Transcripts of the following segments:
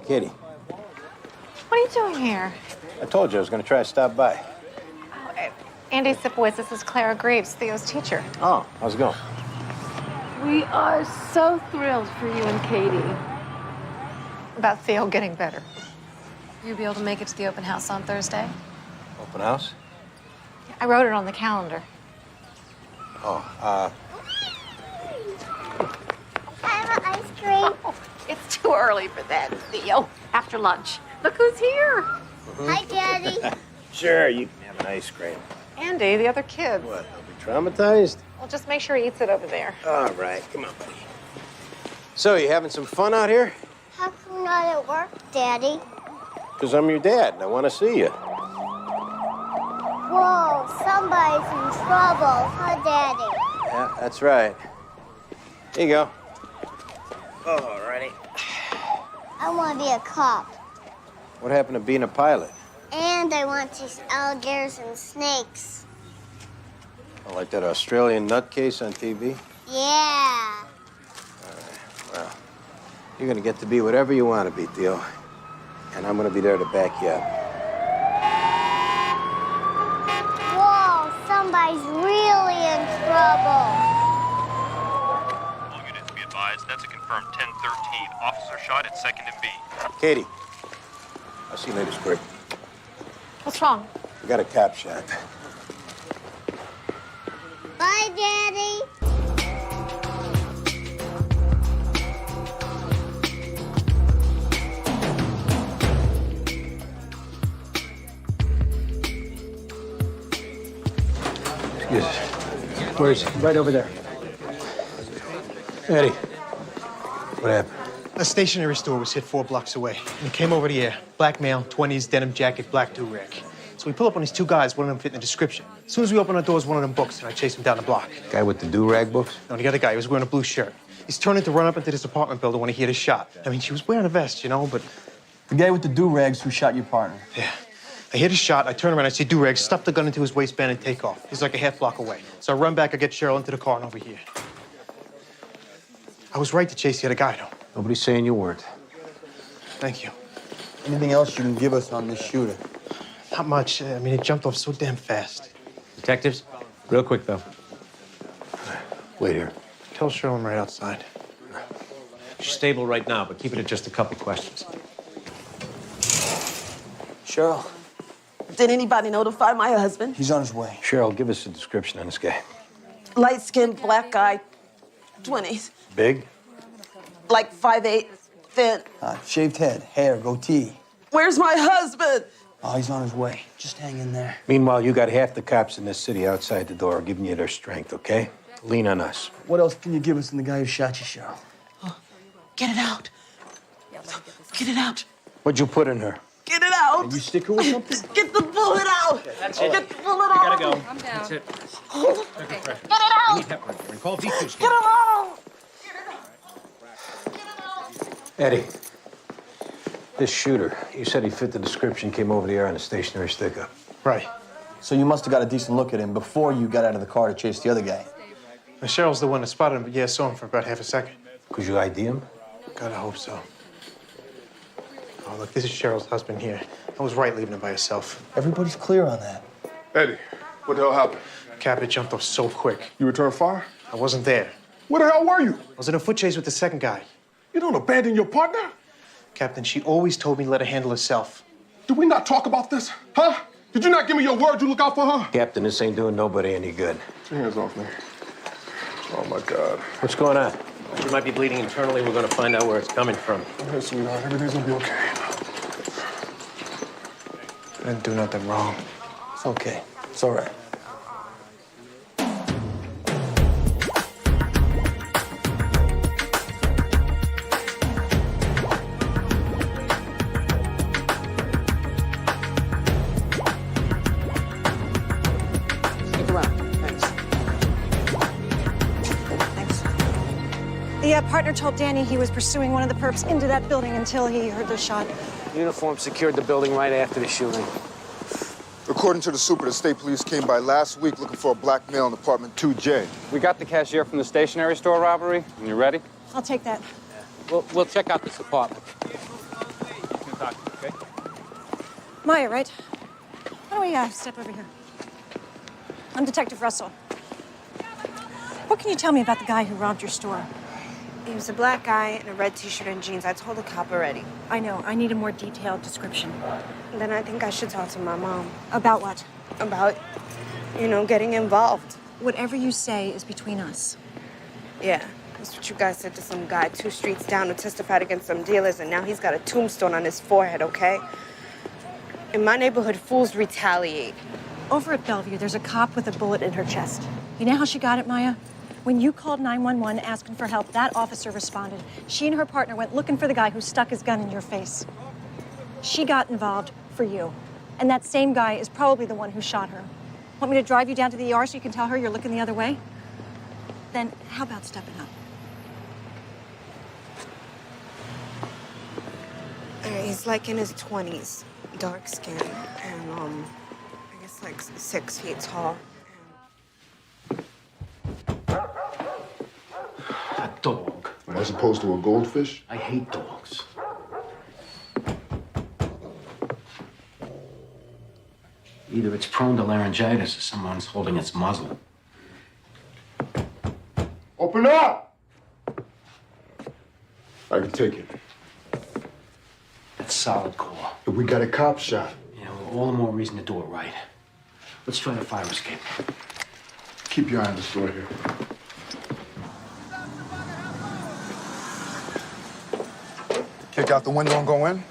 Katie. What are you doing here? I told you I was going to try to stop by. Oh, Andy Sipowicz, this is Clara Graves, Theo's teacher. Oh, how's it going? We are so thrilled for you and Katie. About Theo getting better. You'll be able to make it to the open house on Thursday? Open house? I wrote it on the calendar. Oh, I have an ice cream. Oh, it's too early for that, Theo. After lunch. Look who's here. Hi, Daddy. Sure, you can have an ice cream. Andy, the other kid. What, they'll be traumatized? Well, just make sure he eats it over there. All right, come on, buddy. So, you having some fun out here? How come you're not at work, Daddy? Because I'm your dad, and I want to see you. Whoa, somebody's in trouble, huh, Daddy? Yeah, that's right. Here you go. All righty. I want to be a cop. What happened to being a pilot? And I want to chase alligators and snakes. Oh, like that Australian nutcase on TV? Yeah. Well, you're going to get to be whatever you want to be, Theo. And I'm going to be there to back you up. Whoa, somebody's really in trouble. All units be advised, that's a confirmed 1013. Officer shot at 2nd and B. Katie, I'll see you later, Squirt. What's wrong? We got a cop shot. Bye, Daddy. Excuse us. Where is he? Right over there. Eddie, what happened? A stationery store was hit 4 blocks away. And he came over the air. Black male, 20s, denim jacket, black do-rag. So we pull up on these 2 guys, one of them fit in the description. As soon as we open our doors, one of them books, and I chase him down the block. Guy with the do-rag books? No, the other guy, he was wearing a blue shirt. He's turning to run up into this apartment building when he hit a shot. I mean, she was wearing a vest, you know, but... The guy with the do-rags who shot your partner. Yeah. I hit a shot, I turn around, I see do-rag, stuff the gun into his waistband and take off. He's like a half block away. So I run back, I get Cheryl into the car and over here. I was right to chase the other guy, though. Nobody's saying you weren't. Thank you. Anything else you can give us on this shooter? Not much. I mean, it jumped off so damn fast. Detectives, real quick, though. Wait here. Tell Cheryl I'm right outside. She's stable right now, but keep it at just a couple questions. Cheryl, Did anybody notify my husband? he's on his way. Cheryl, give us a description on this guy. Light-skinned, black guy, 20s. Big? Like 5'8", thin. Shaved head, hair, goatee. Where's my husband? Oh, he's on his way. Just hang in there. Meanwhile, you got half the cops in this city outside the door giving you their strength, okay? Lean on us. What else can you give us on the guy who shot you, Cheryl? Get it out. Get it out. What'd you put in her? Get it out. You stick her with something? Get the bullet out. That's it. Get the bullet You out. gotta go. I'm down. That's it. Get it out. You need help right there. And call V2 Get scan. it out. Eddie, this shooter, you said he fit the description, came over the air on a stationary stick-up. Right. So you must have got a decent look at him before you got out of the car to chase the other guy. Now, Cheryl's the one that spotted him, but yeah, I saw him for about half a second. Could you ID him? God, I hope so. Oh, look, this is Cheryl's husband here. I was right leaving him by herself. Everybody's clear on that. Eddie, what the hell happened? Cap, it jumped off so quick. You returned fire? I wasn't there. Where the hell were you? I was in a foot chase with the second guy. You don't abandon your partner? Captain, she always told me to let her handle herself. Did we not talk about this? Huh? Did you not give me your word you look out for her? Captain, this ain't doing nobody any good. Get your hands off me. Oh, my God. What's going on? She might be bleeding internally. We're gonna find out where it's coming from. Okay, sweetheart. Everything's gonna be okay. I didn't do nothing wrong. It's okay. It's all right. Stick around. Thanks. The partner told Danny he was pursuing one of the perps into that building until he heard the shot. Uniform secured the building right after the shooting. According to the super, the state police came by last week looking for a black male in apartment 2J. We got the cashier from the stationery store robbery. You ready? I'll take that. We'll check out this apartment. Maya, right? Why don't we step over here? I'm Detective Russell. What can you tell me about the guy who robbed your store? He was a black guy in a red t-shirt and jeans. I told the cop already. I know. I need a more detailed description. Then I think I should talk to my mom. About what? About, getting involved. Whatever you say is between us. Yeah, that's what you guys said to some guy 2 streets down who testified against some dealers, and now he's got a tombstone on his forehead, okay? In my neighborhood, fools retaliate. Over at Bellevue, there's a cop with a bullet in her chest. You know how she got it, Maya? When you called 911 asking for help, that officer responded. She and her partner went looking for the guy who stuck his gun in your face. She got involved for you. And that same guy is probably the one who shot her. Want me to drive you down to the ER so you can tell her you're looking the other way? Then how about stepping up? He's like in his 20s, dark skin, and I guess like 6 feet tall. That dog. As opposed to a goldfish? I hate dogs. Either it's prone to laryngitis or someone's holding its muzzle. Open up! I can take it. That's solid call. If we got a cop shot. All the more reason to do it right. Let's try the fire escape. Keep your eye on the store here. Kick out the window and go in?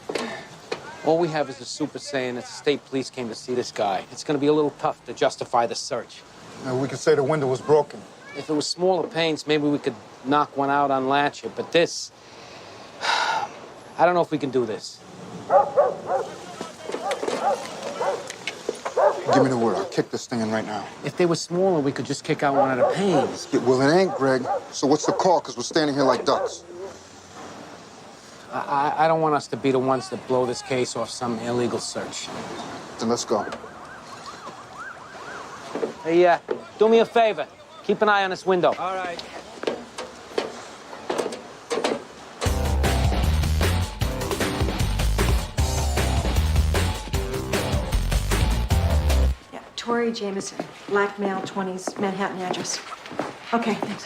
All we have is the super saying that the state police came to see this guy. It's gonna be a little tough to justify the search. Now, we could say the window was broken. If it was smaller panes, maybe we could knock one out, unlatch it. But this, I don't know if we can do this. Give me the word. I'll kick this thing in right now. If they were smaller, we could just kick out one of the panes. Yeah, well, it ain't, Greg. So what's the call? Because we're standing here like ducks. I don't want us to be the ones that blow this case off some illegal search. Then let's go. Hey, do me a favor. Keep an eye on this window. All right. Yeah, Tori Jameson, black male, 20s, Manhattan address. Okay, thanks.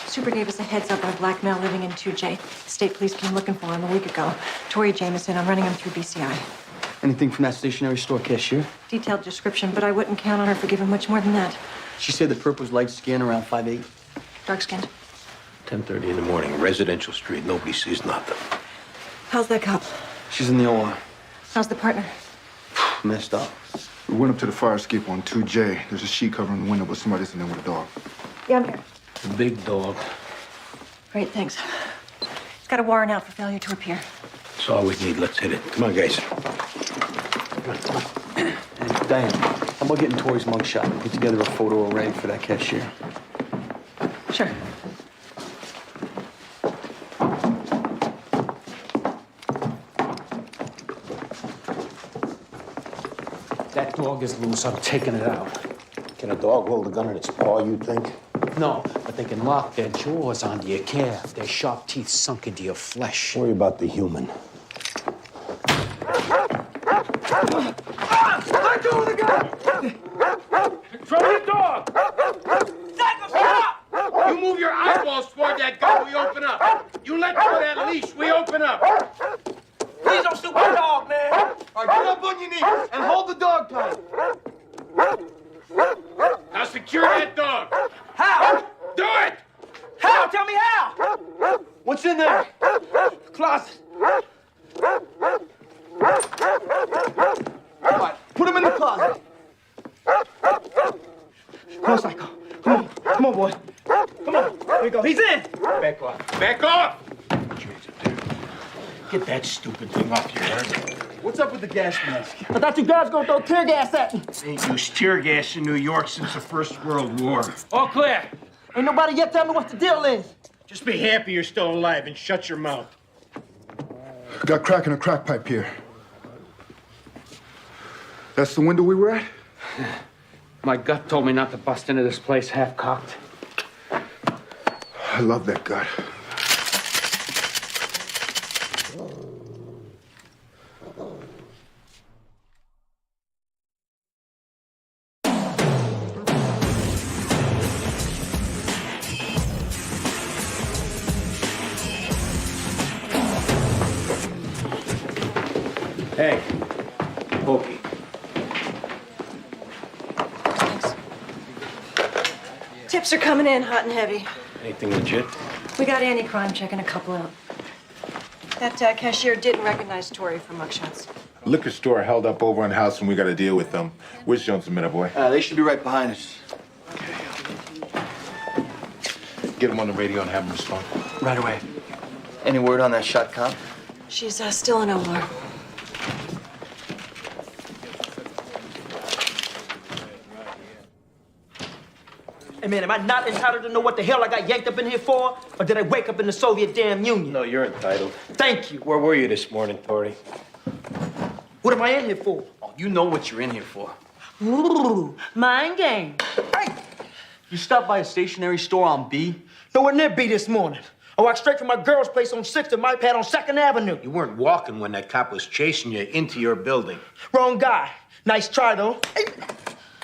Super gave us a heads up on a black male living in 2J. The state police came looking for him a week ago. Tori Jameson, I'm running him through BCI. Anything from that stationery store cashier? Detailed description, but I wouldn't count on her for giving much more than that. She said the perp was light skin, around 5'8". Dark-skinned. 10:30 in the morning, residential street. Nobody sees nothing. How's that cop? She's in the OR. How's the partner? Messed up. We went up to the fire escape on 2J. There's a sheet covering the window, but somebody's in there with a dog. Yeah, I'm here. The big dog. Great, thanks. He's got a warrant out for failure to appear. That's all we need. Let's hit it. Come on, guys. And Diane, how about getting Tori's mugshot and put together a photo array for that cashier? Sure. That dog is loose. I'm taking it out. Can a dog hold a gun in its paw, you think? No, but they can lock their jaws onto your calf, their sharp teeth sunk into your flesh. Worry about the human. Let go of the gun! Control the dog! Stop! You move your eyeballs toward that gun, we open up. You let go of that leash, we open up. Please don't shoot my dog, man. All right, get up on your knees and hold the dog tight. Now secure that dog. How? Do it! How? Tell me how! What's in there? Closet. What? Put him in the closet. Come on, Psycho. Come on, boy. Come on. There you go. He's in. Back off. Back off! Get that stupid thing off your head. What's up with the gas mask? I thought you guys gonna throw tear gas at me. Ain't used tear gas in New York since the First World War. All clear. Ain't nobody yet tell me what the deal is. Just be happy you're still alive and shut your mouth. Got crack in a crack pipe here. That's the window we were at? My gut told me not to bust into this place half-cocked. I love that gut. Hey, Pokey. Tips are coming in hot and heavy. Anything legit? We got anti-crime checking a couple out. That cashier didn't recognize Tori from mugshots. Liquor store held up over on the house and we got to deal with them. Where's Jones a minute, boy? They should be right behind us. Get him on the radio and have him respond. Right away. Any word on that shot cop? She's still in OR. Hey, man, am I not entitled to know what the hell I got yanked up in here for? Or did I wake up in the Soviet damn Union? No, you're entitled. Thank you. Where were you this morning, Tori? What am I in here for? Oh, you know what you're in here for. Ooh, mind game. Hey! You stopped by a stationery store on B? Nowhere near B this morning. I walked straight from my girl's place on 6th to my pad on 2nd Avenue. You weren't walking when that cop was chasing you into your building. Wrong guy. Nice try, though. Hey.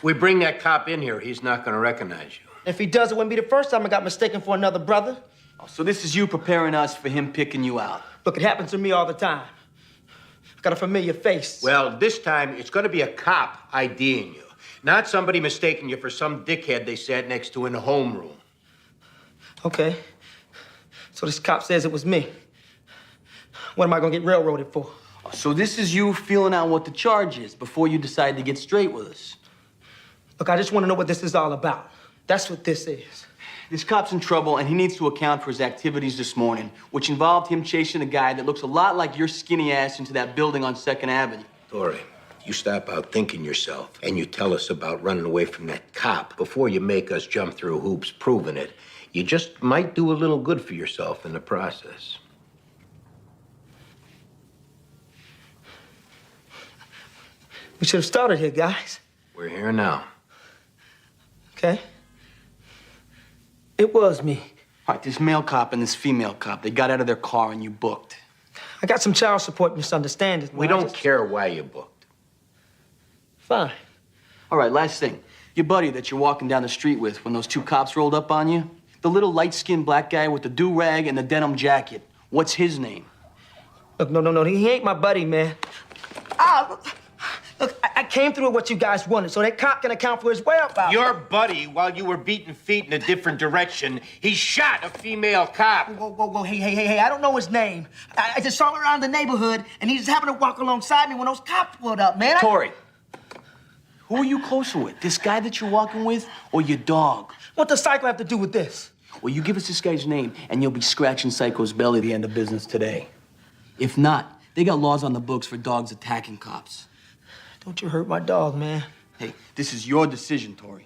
We bring that cop in here, he's not gonna recognize you. If he does, it wouldn't be the first time I got mistaken for another brother. Oh, so this is you preparing us for him picking you out? Look, it happens to me all the time. I got a familiar face. Well, this time it's gonna be a cop IDing you, not somebody mistaking you for some dickhead they sat next to in the homeroom. Okay. So this cop says it was me. What am I gonna get railroaded for? So this is you feeling out what the charge is before you decide to get straight with us? Look, I just want to know what this is all about. That's what this is. This cop's in trouble, and he needs to account for his activities this morning, which involved him chasing a guy that looks a lot like your skinny ass into that building on 2nd Avenue. Tori, you stop out thinking yourself, and you tell us about running away from that cop before you make us jump through hoops proving it. You just might do a little good for yourself in the process. We should have started here, guys. We're here now. Okay? It was me. All right, this male cop and this female cop, they got out of their car and you booked. I got some child support misunderstandings. We don't care why you booked. Fine. All right, last thing. Your buddy that you're walking down the street with when those two cops rolled up on you, the little light-skinned black guy with the do-rag and the denim jacket, what's his name? Look, no, he ain't my buddy, man. Look, I came through with what you guys wanted, so that cop can account for his whereabouts. Your buddy, while you were beating feet in a different direction, he shot a female cop. Whoa, hey, I don't know his name. I just saw him around the neighborhood, and he just happened to walk alongside me when those cops pulled up, man. Tori, who are you closer with? This guy that you're walking with or your dog? What does Psycho have to do with this? Well, you give us this guy's name, and you'll be scratching Psycho's belly at the end of business today. If not, they got laws on the books for dogs attacking cops. Don't you hurt my dog, man. Hey, this is your decision, Tori.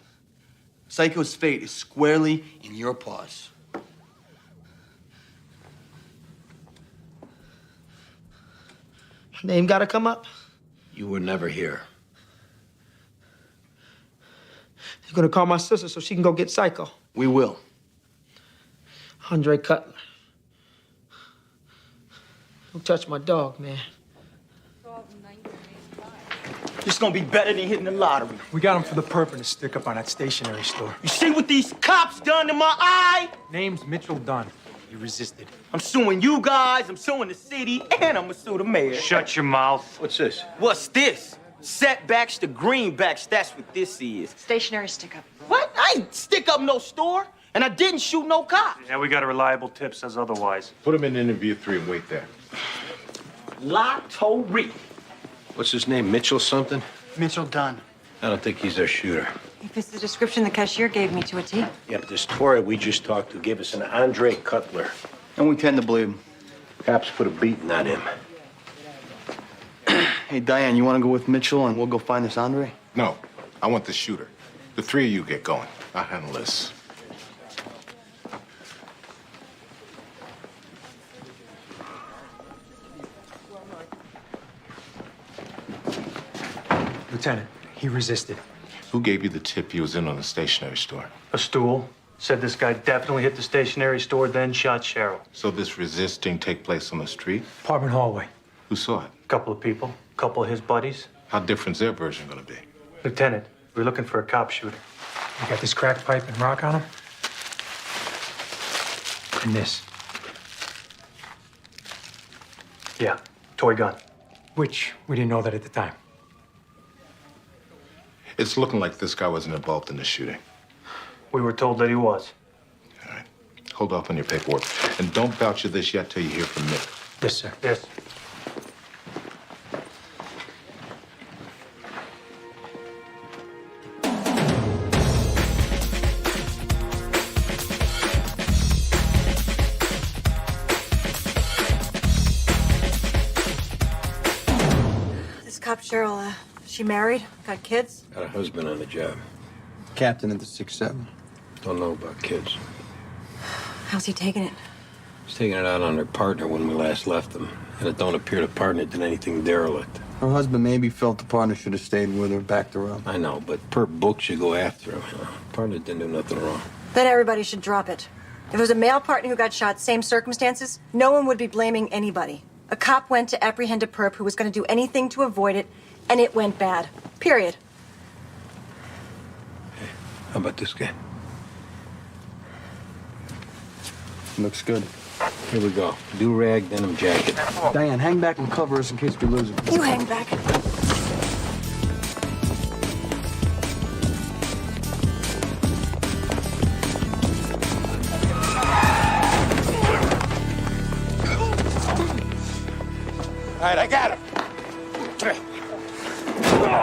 Psycho's fate is squarely in your paws. Name gotta come up? You were never here. You're gonna call my sister so she can go get Psycho. We will. Andre Cutler. Don't touch my dog, man. It's gonna be better than hitting the lottery. We got him for the perp and a stick up on that stationery store. You see what these cops done to my eye? Name's Mitchell Dunn. He resisted. I'm suing you guys, I'm suing the city, and I'm gonna sue the mayor. Shut your mouth. What's this? What's this? Setbacks to greenbacks, that's what this is. Stationary stick-up. What? I ain't stick up no store, and I didn't shoot no cop. Yeah, we got a reliable tip says otherwise. Put him in interview 3 and wait there. Lottery. What's his name, Mitchell something? Mitchell Dunn. I don't think he's our shooter. He fits the description the cashier gave me to a T. Yep, this Tori we just talked to gave us an Andre Cutler. And we tend to believe him. Cops put a beating on him. Hey, Diane, you want to go with Mitchell and we'll go find this Andre? No, I want the shooter. The 3 of you get going. I'll handle this. Lieutenant, he resisted. Who gave you the tip he was in on the stationery store? A stool. Said this guy definitely hit the stationery store, then shot Cheryl. So this resisting take place on the street? Apartment hallway. Who saw it? A couple of people, a couple of his buddies. How different's their version gonna be? Lieutenant, we're looking for a cop shooter. You got this cracked pipe and rock on him? And this. Yeah, toy gun. Which we didn't know that at the time. It's looking like this guy wasn't involved in the shooting. We were told that he was. Hold off on your paperwork. And don't vouch for this yet till you hear from me. Yes, sir. Yes. This cop Cheryl, she married? Got kids? Got a husband on the job. Captain at the 6-7. Don't know about kids. How's he taking it? He's taking it out on her partner when we last left them. And it don't appear the partner did anything derelict. Her husband maybe felt the partner should have stayed with her, backed her up. I know, but per book you go after him. Partner didn't do nothing wrong. Then everybody should drop it. If it was a male partner who got shot, same circumstances, no one would be blaming anybody. A cop went to apprehend a perp who was going to do anything to avoid it, and it went bad. Period. Hey, how about this guy? Looks good. Here we go. Do-rag, denim jacket. Diane, hang back and cover us in case we lose him. You hang back. All right, I got him.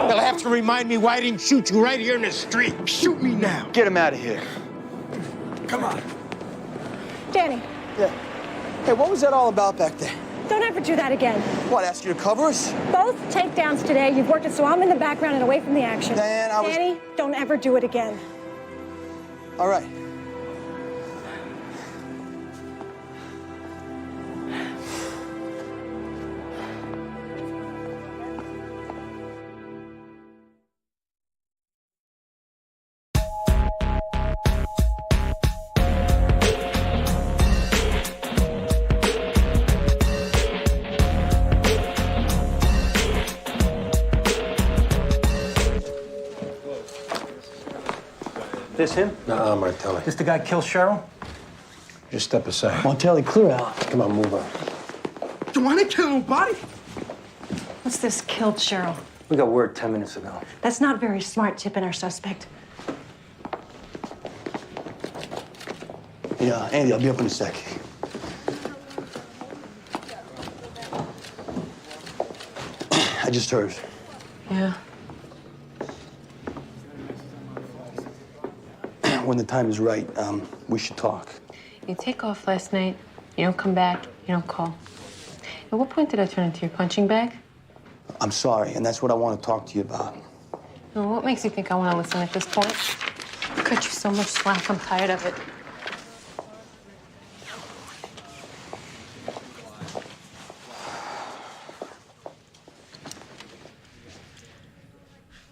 They'll have to remind me why I didn't shoot you right here in the street. Shoot me now. Get him out of here. Come on. Danny, Yeah. Hey, what was that all about back there? don't ever do that again. What, ask you to cover us? Both takedowns today, you've worked it so I'm in the background and away from the action. Diane, Danny, don't ever do it again. All right. This him? Nuh-uh, Martelli. This the guy kill Cheryl? Just step aside. Martelli, clear out. Come on, move on. Do you want to kill nobody? What's this killed Cheryl? We got word 10 minutes ago. That's not very smart, tipping our suspect. Yeah, Andy, I'll be up in a sec. I just heard. Yeah. When the time is right, we should talk. You take off last night, you don't come back, you don't call. At what point did I turn into your punching bag? I'm sorry, and that's what I want to talk to you about. Well, what makes you think I want to listen at this point? I cut you so much slack, I'm tired of it.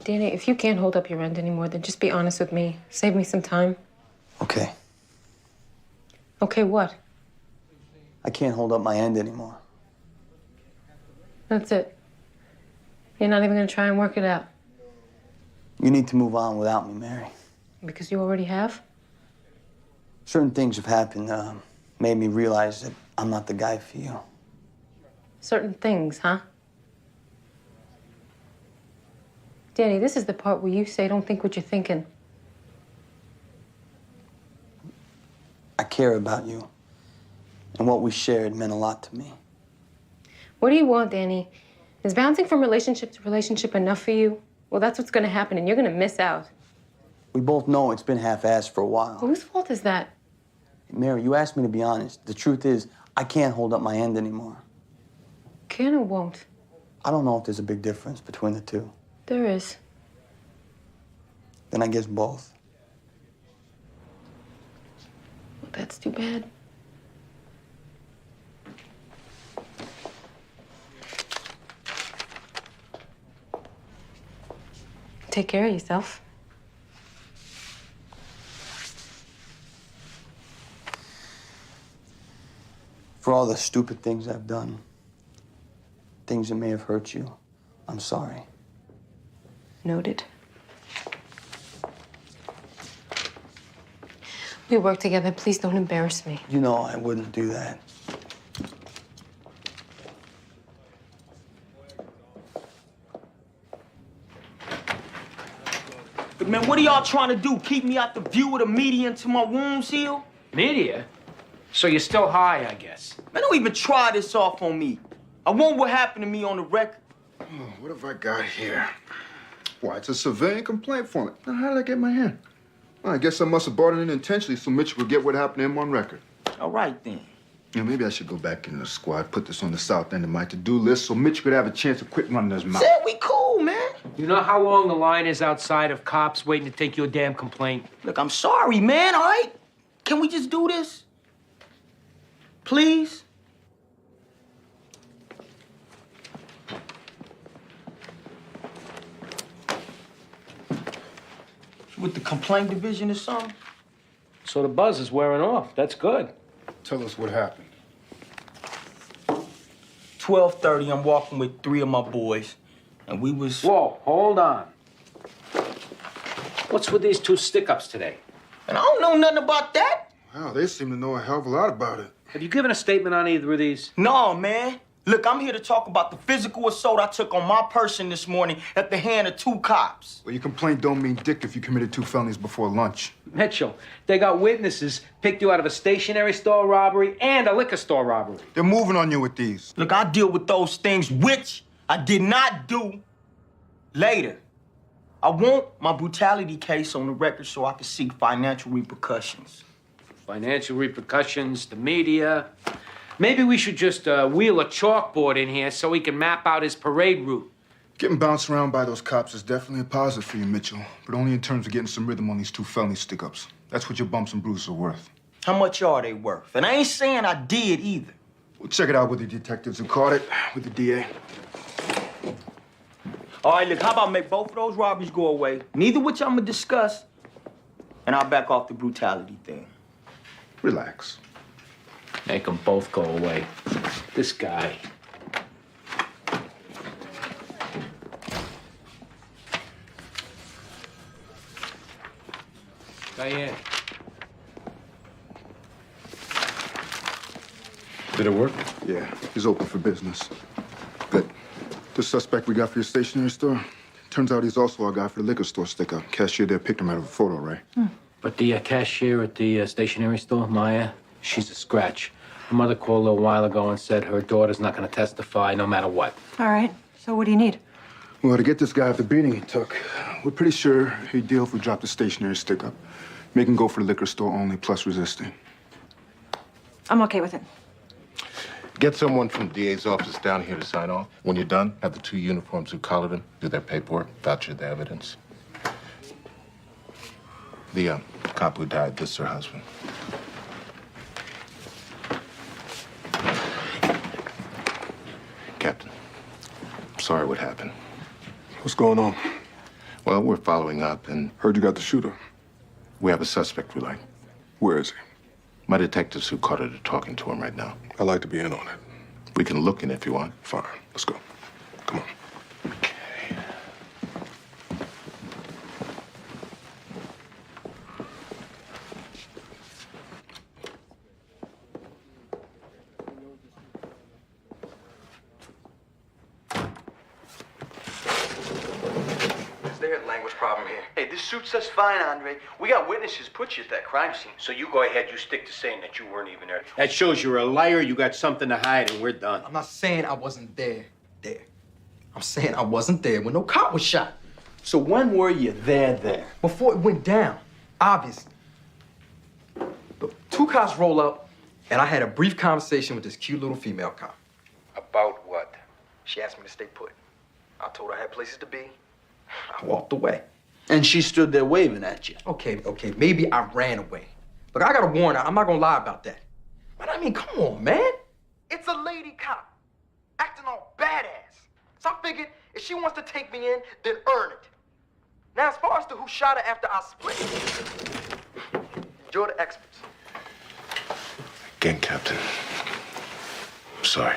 Danny, if you can't hold up your end anymore, then just be honest with me. Save me some time. Okay. Okay, what? I can't hold up my end anymore. That's it. You're not even gonna try and work it out. You need to move on without me, Mary. Because you already have? Certain things have happened, made me realize that I'm not the guy for you. Certain things, huh? Danny, this is the part where you say don't think what you're thinking. I care about you. And what we shared meant a lot to me. What do you want, Danny? Is bouncing from relationship to relationship enough for you? Well, that's what's gonna happen, and you're gonna miss out. We both know it's been half-assed for a while. Whose fault is that? Mary, you asked me to be honest. The truth is, I can't hold up my end anymore. Can or won't? I don't know if there's a big difference between the two. There is. Then I guess both. Well, that's too bad. Take care of yourself. For all the stupid things I've done, things that may have hurt you, I'm sorry. Noted. We work together. Please don't embarrass me. You know I wouldn't do that. But man, what are y'all trying to do? Keep me out the view of the media until my wounds heal? Media? So you're still high, I guess. Man, don't even try this off on me. I want what happened to me on the record. Oh, what have I got here? Why, it's a civilian complaint form. Now, how did I get my hand? Well, I guess I must have brought it in intentionally so Mitchell would get what happened to him on record. All right, then. Yeah, maybe I should go back in the squad, put this on the south end of my to-do list so Mitch could have a chance to quit running his mouth. Said we cool, man. You know how long the line is outside of cops waiting to take your damn complaint? Look, I'm sorry, man, all right? Can we just do this? Please? With the complaint division or something? So the buzz is wearing off. That's good. Tell us what happened. 12:30, I'm walking with 3 of my boys, and we was... Whoa, hold on. What's with these 2 stick-ups today? And I don't know nothing about that. Wow, they seem to know a hell of a lot about it. Have you given a statement on either of these? No, man. Look, I'm here to talk about the physical assault I took on my person this morning at the hand of 2 cops. Well, your complaint don't mean dick if you committed 2 felonies before lunch. Mitchell, they got witnesses, picked you out of a stationery store robbery and a liquor store robbery. They're moving on you with these. Look, I deal with those things, which I did not do, later. I want my brutality case on the record so I can seek financial repercussions. Financial repercussions, the media. Maybe we should just wheel a chalkboard in here so he can map out his parade route. Getting bounced around by those cops is definitely a positive for you, Mitchell, but only in terms of getting some rhythm on these 2 felony stick-ups. That's what your bumps and bruises are worth. How much are they worth? And I ain't saying I did either. We'll check it out with the detectives who caught it, with the DA. All right, look, how about make both of those robberies go away, neither which I'm gonna discuss, and I'll back off the brutality thing. Relax. Make them both go away. This guy. Diane. Did it work? Yeah, he's open for business. Good. The suspect we got for your stationery store, turns out he's also our guy for the liquor store stick-up. Cashier there picked him out of a photo, right? But the cashier at the stationery store, Maya, she's a scratch. Her mother called a little while ago and said her daughter's not going to testify no matter what. All right. So what do you need? Well, to get this guy off the beating he took, we're pretty sure he'd deal if we dropped the stationery stick-up. Make him go for the liquor store only, plus resisting. I'm okay with it. Get someone from DA's office down here to sign off. When you're done, have the 2 uniforms who collared him do their paperwork, voucher the evidence. The cop who died, this is her husband. Captain, I'm sorry what happened. What's going on? Well, we're following up and... Heard you got the shooter. We have a suspect we like. Where is he? My detectives who caught it are talking to him right now. I'd like to be in on it. We can look in if you want. Fine. Let's go. Come on. There's a language problem here. Hey, this suits us fine, Andre. We got witnesses put you at that crime scene. So you go ahead, you stick to saying that you weren't even there. That shows you're a liar, you got something to hide, and we're done. I'm not saying I wasn't there. I'm saying I wasn't there when no cop was shot. So when were you there? Before it went down, obviously. Look, 2 cops roll up, and I had a brief conversation with this cute little female cop. About what? She asked me to stay put. I told her I had places to be. I walked away. And she stood there waving at you. Okay, maybe I ran away. Look, I got a warrant. I'm not gonna lie about that. But I mean, come on, man. It's a lady cop, acting all badass. So I figured if she wants to take me in, then earn it. Now, as far as to who shot her after I split, you're the experts. Again, Captain. I'm sorry.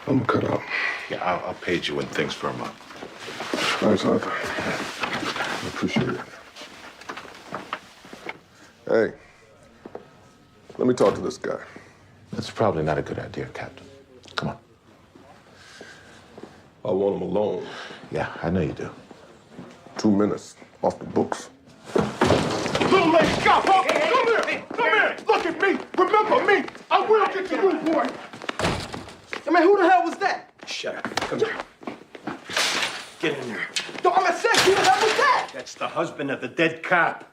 I'm gonna cut out. Yeah, I'll page you when things firm up. Thanks, Arthur. I appreciate it. Hey, let me talk to this guy. That's probably not a good idea, Captain. Come on. I want him alone. Yeah, I know you do. 2 minutes off the books. Little lady cop, huh? Come here! Come here! Look at me! Remember me! I will get to you, boy! I mean, who the hell was that? Shut up. Come here. Get in there. Yo, I'm a sex. Who the hell was that? That's the husband of the dead cop.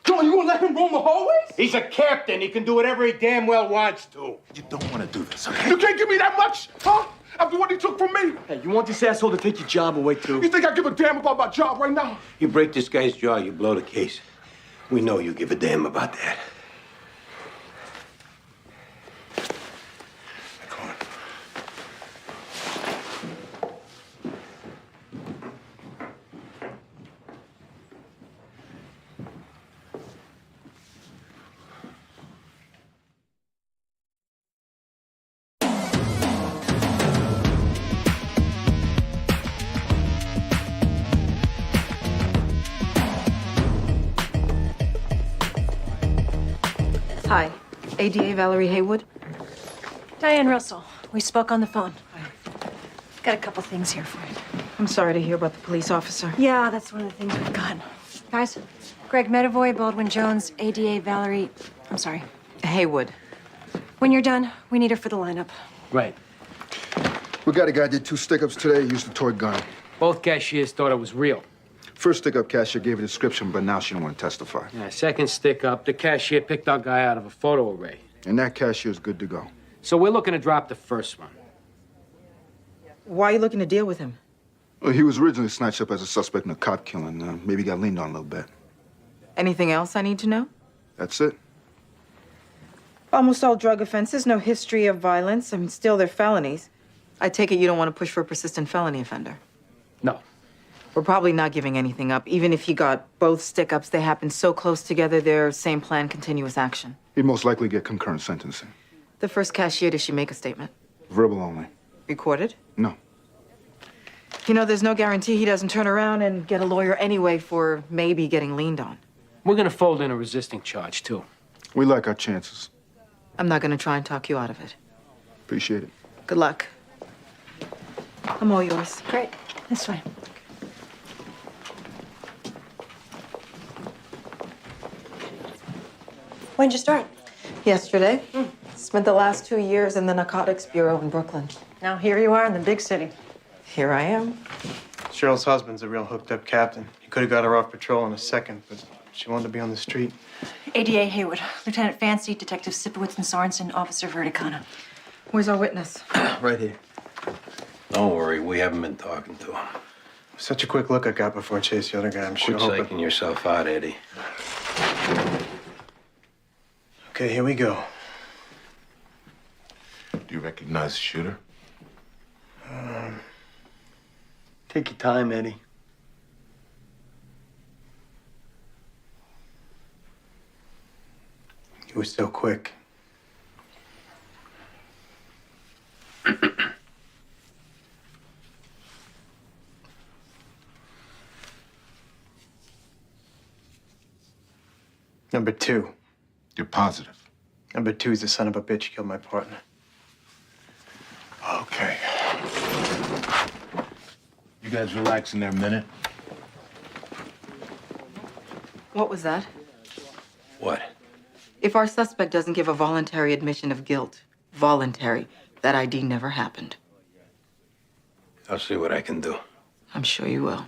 John, you gonna let him roam the hallways? He's a captain. He can do whatever he damn well wants to. You don't want to do this, okay? You can't give me that much, huh? After what he took from me? Hey, you want this asshole to take your job away, too? You think I give a damn about my job right now? You break this guy's jaw, you blow the case. We know you give a damn about that. Hi, ADA Valerie Haywood. Diane Russell. We spoke on the phone. Got a couple things here for you. I'm sorry to hear about the police officer. Yeah, that's one of the things we've got. Guys, Greg Medavoy, Baldwin Jones, ADA Valerie, Haywood. When you're done, we need her for the lineup. Right. We got a guy did 2 stick-ups today, used a toy gun. Both cashiers thought it was real. First stick-up cashier gave a description, but now she don't want to testify. Yeah, second stick up, the cashier picked our guy out of a photo array. And that cashier's good to go. So we're looking to drop the first one. Why are you looking to deal with him? Well, he was originally snatched up as a suspect in a cop killing. Maybe got leaned on a little bit. Anything else I need to know? That's it. Almost all drug offenses, no history of violence. I mean, still, they're felonies. I take it you don't want to push for a persistent felony offender? No. We're probably not giving anything up. Even if he got both stick-ups, they happen so close together, they're same plan, continuous action. He'd most likely get concurrent sentencing. The first cashier, does she make a statement? Verbal only. Recorded? No. You know, there's no guarantee he doesn't turn around and get a lawyer anyway for maybe getting leaned on. We're gonna fold in a resisting charge, too. We like our chances. I'm not gonna try and talk you out of it. Appreciate it. Good luck. I'm all yours. Great. This way. When'd you start? Yesterday. Spent the last 2 years in the Narcotics Bureau in Brooklyn. Now here you are in the big city. Here I am. Cheryl's husband's a real hooked-up captain. He could have got her off patrol in a second, but she wanted to be on the street. ADA Haywood, Lieutenant Fancy, Detective Sipowicz and Sorensen, Officer Verticana. Where's our witness? Right here. Don't worry, we haven't been talking to him. Such a quick look I got before I chased the other guy. I'm sure. Quit psyching yourself out, Eddie. Okay, here we go. Do you recognize the shooter? Take your time, Eddie. He was so quick. Number 2. You're positive? Number 2 is the son of a bitch who killed my partner. Okay. You guys relaxing there a minute? What was that? What? If our suspect doesn't give a voluntary admission of guilt, voluntary, that ID never happened. I'll see what I can do. I'm sure you will.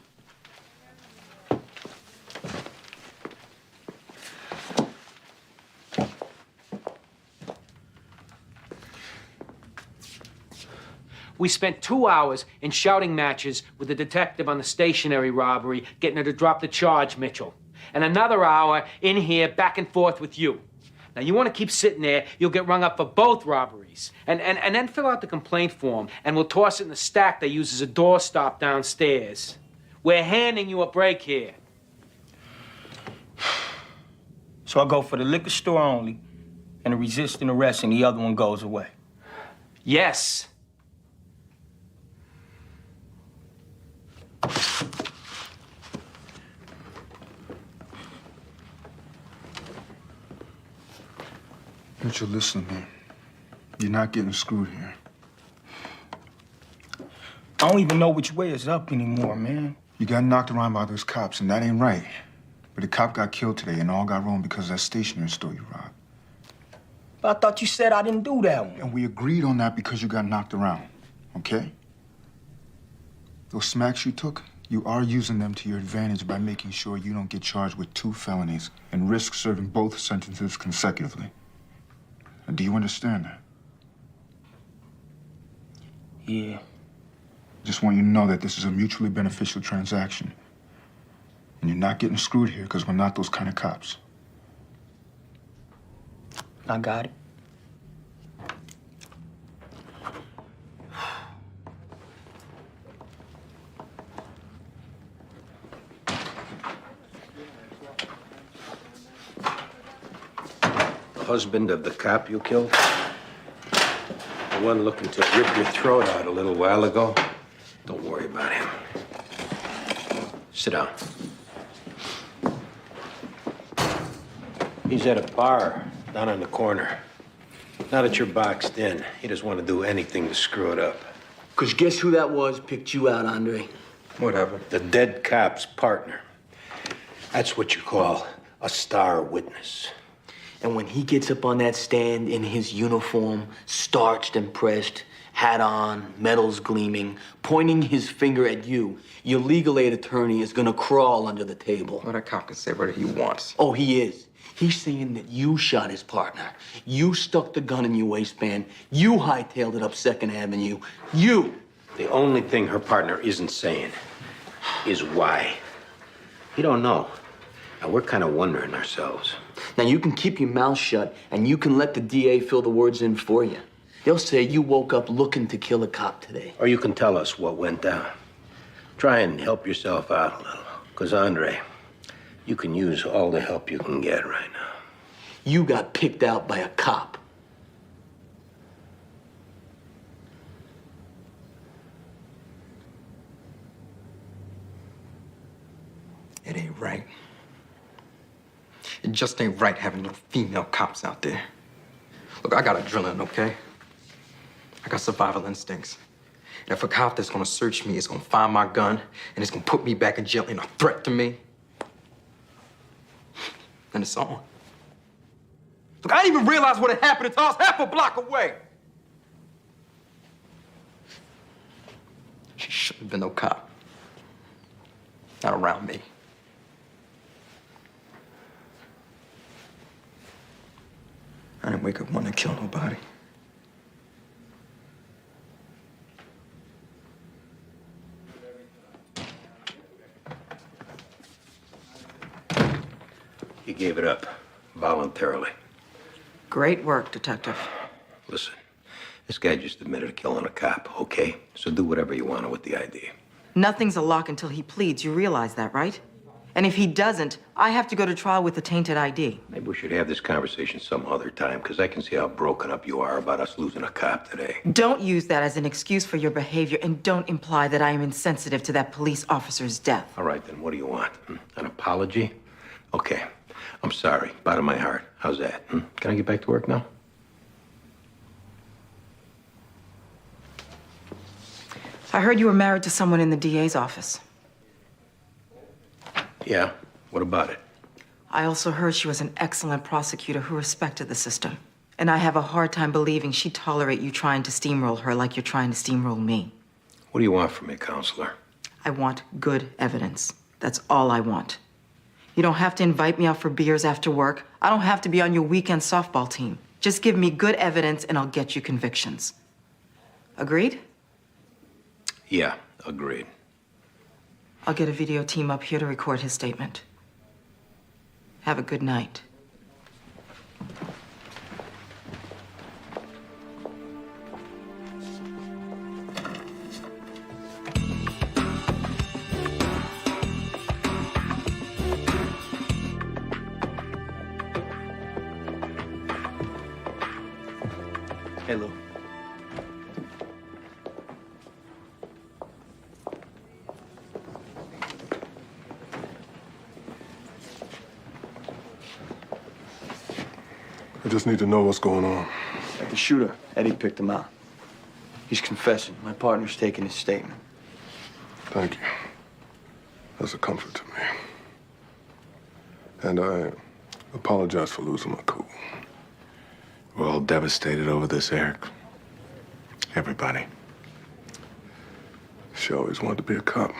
We spent 2 hours in shouting matches with the detective on the stationery robbery, getting her to drop the charge, Mitchell. And another hour in here back and forth with you. Now, you want to keep sitting there, you'll get rung up for both robberies. And then fill out the complaint form, and we'll toss it in the stack they use as a doorstop downstairs. We're handing you a break here. So I go for the liquor store only, and a resisting arrest, and the other one goes away. Yes. Mitchell, listen to me. You're not getting screwed here. I don't even know which way is up anymore, man. You got knocked around by those cops, and that ain't right. But a cop got killed today, and all got wrong because of that stationery store you robbed. But I thought you said I didn't do that one. And we agreed on that because you got knocked around, okay? Those smacks you took, you are using them to your advantage by making sure you don't get charged with 2 felonies and risk serving both sentences consecutively. And do you understand that? Yeah. Just want you to know that this is a mutually beneficial transaction. And you're not getting screwed here because we're not those kind of cops. I got it. Husband of the cop you killed? The one looking to rip your throat out a little while ago? Don't worry about him. Sit down. He's at a bar down on the corner. Now that you're boxed in, he doesn't want to do anything to screw it up. 'Cause guess who that was picked you out, Andre? Whatever. The dead cop's partner. That's what you call a star witness. And when he gets up on that stand in his uniform, starched and pressed, hat on, medals gleaming, pointing his finger at you, your legal aid attorney is gonna crawl under the table. Well, that cop can say whatever he wants. Oh, he is. He's saying that you shot his partner. You stuck the gun in your waistband. You hightailed it up 2nd Avenue. You. The only thing her partner isn't saying is why. You don't know. Now, we're kind of wondering ourselves. Now, you can keep your mouth shut, and you can let the DA fill the words in for you. They'll say you woke up looking to kill a cop today. Or you can tell us what went down. Try and help yourself out a little. Because, Andre, you can use all the help you can get right now. You got picked out by a cop. It ain't right. It just ain't right having no female cops out there. Look, I got adrenaline, okay? I got survival instincts. And if a cop that's gonna search me is gonna find my gun and it's gonna put me back in jail and a threat to me, then it's on. Look, I didn't even realize what had happened until I was half a block away. She shouldn't have been no cop. Not around me. I didn't wake up wanting to kill nobody. You gave it up voluntarily. Great work, Detective. Listen, this guy just admitted to killing a cop, okay? So do whatever you want with the idea. Nothing's a lock until he pleads. You realize that, right? And if he doesn't, I have to go to trial with a tainted ID. Maybe we should have this conversation some other time, because I can see how broken up you are about us losing a cop today. Don't use that as an excuse for your behavior, and don't imply that I am insensitive to that police officer's death. All right, then what do you want? An apology? Okay, I'm sorry, bottom of my heart. How's that? Can I get back to work now? I heard you were married to someone in the DA's office. Yeah, what about it? I also heard she was an excellent prosecutor who respected the system. And I have a hard time believing she'd tolerate you trying to steamroll her like you're trying to steamroll me. What do you want from me, counselor? I want good evidence. That's all I want. You don't have to invite me out for beers after work. I don't have to be on your weekend softball team. Just give me good evidence and I'll get you convictions. Agreed? Yeah, agreed. I'll get a video team up here to record his statement. Have a good night. Hey, Lou. I just need to know what's going on. The shooter, Eddie picked him out. He's confessing. My partner's taking his statement. Thank you. That's a comfort to me. And I apologize for losing my cool. We're all devastated over this, Eric. Everybody. She always wanted to be a cop.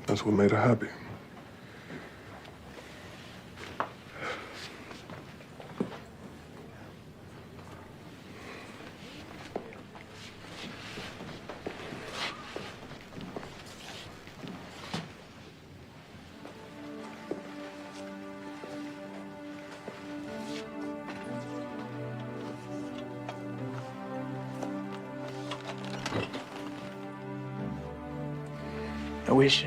That's what made her happy. I wish.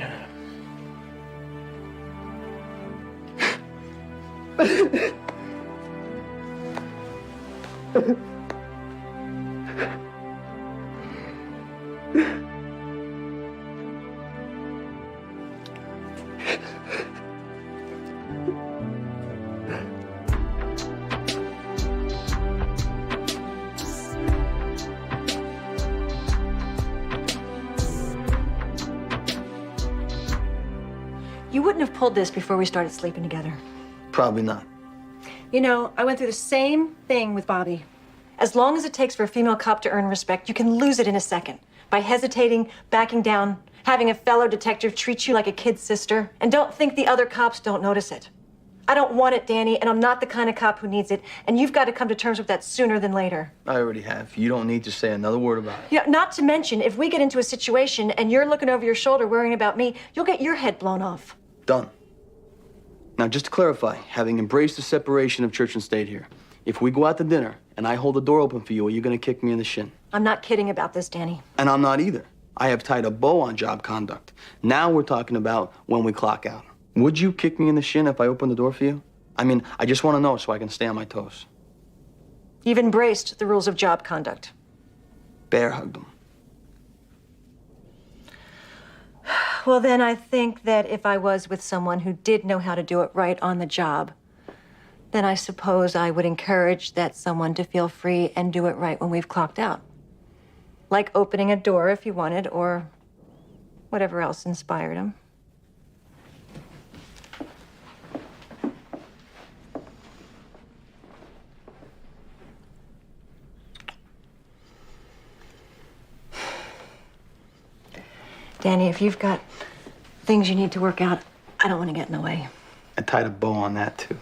You wouldn't have pulled this before we started sleeping together. Probably not. You know, I went through the same thing with Bobby. As long as it takes for a female cop to earn respect, you can lose it in a second. By hesitating, backing down, having a fellow detective treat you like a kid's sister, and don't think the other cops don't notice it. I don't want it, Danny, and I'm not the kind of cop who needs it, and you've got to come to terms with that sooner than later. I already have. You don't need to say another word about it. You know, not to mention, if we get into a situation and you're looking over your shoulder worrying about me, you'll get your head blown off. Done. Now, just to clarify, having embraced the separation of church and state here, if we go out to dinner and I hold the door open for you, are you going to kick me in the shin? I'm not kidding about this, Danny. And I'm not either. I have tied a bow on job conduct. Now we're talking about when we clock out. Would you kick me in the shin if I opened the door for you? I mean, I just want to know so I can stay on my toes. You've embraced the rules of job conduct. Bear hugged them. Well, then I think that if I was with someone who did know how to do it right on the job, then I suppose I would encourage that someone to feel free and do it right when we've clocked out. Like opening a door if you wanted, or whatever else inspired him. Danny, if you've got things you need to work out, I don't want to get in the way. I tied a bow on that, too.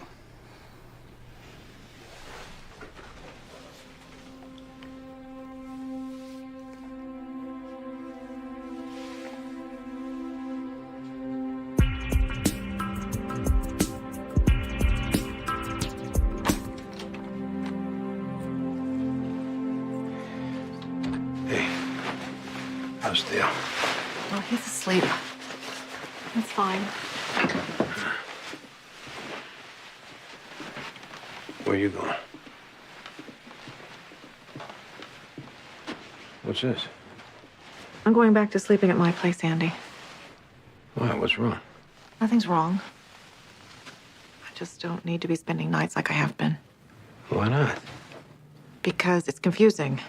Hey, how's Theo? Oh, he's asleep. It's fine. Where you going? What's this? I'm going back to sleeping at my place, Andy. Why? What's wrong? Nothing's wrong. I just don't need to be spending nights like I have been. Why not? Because it's confusing.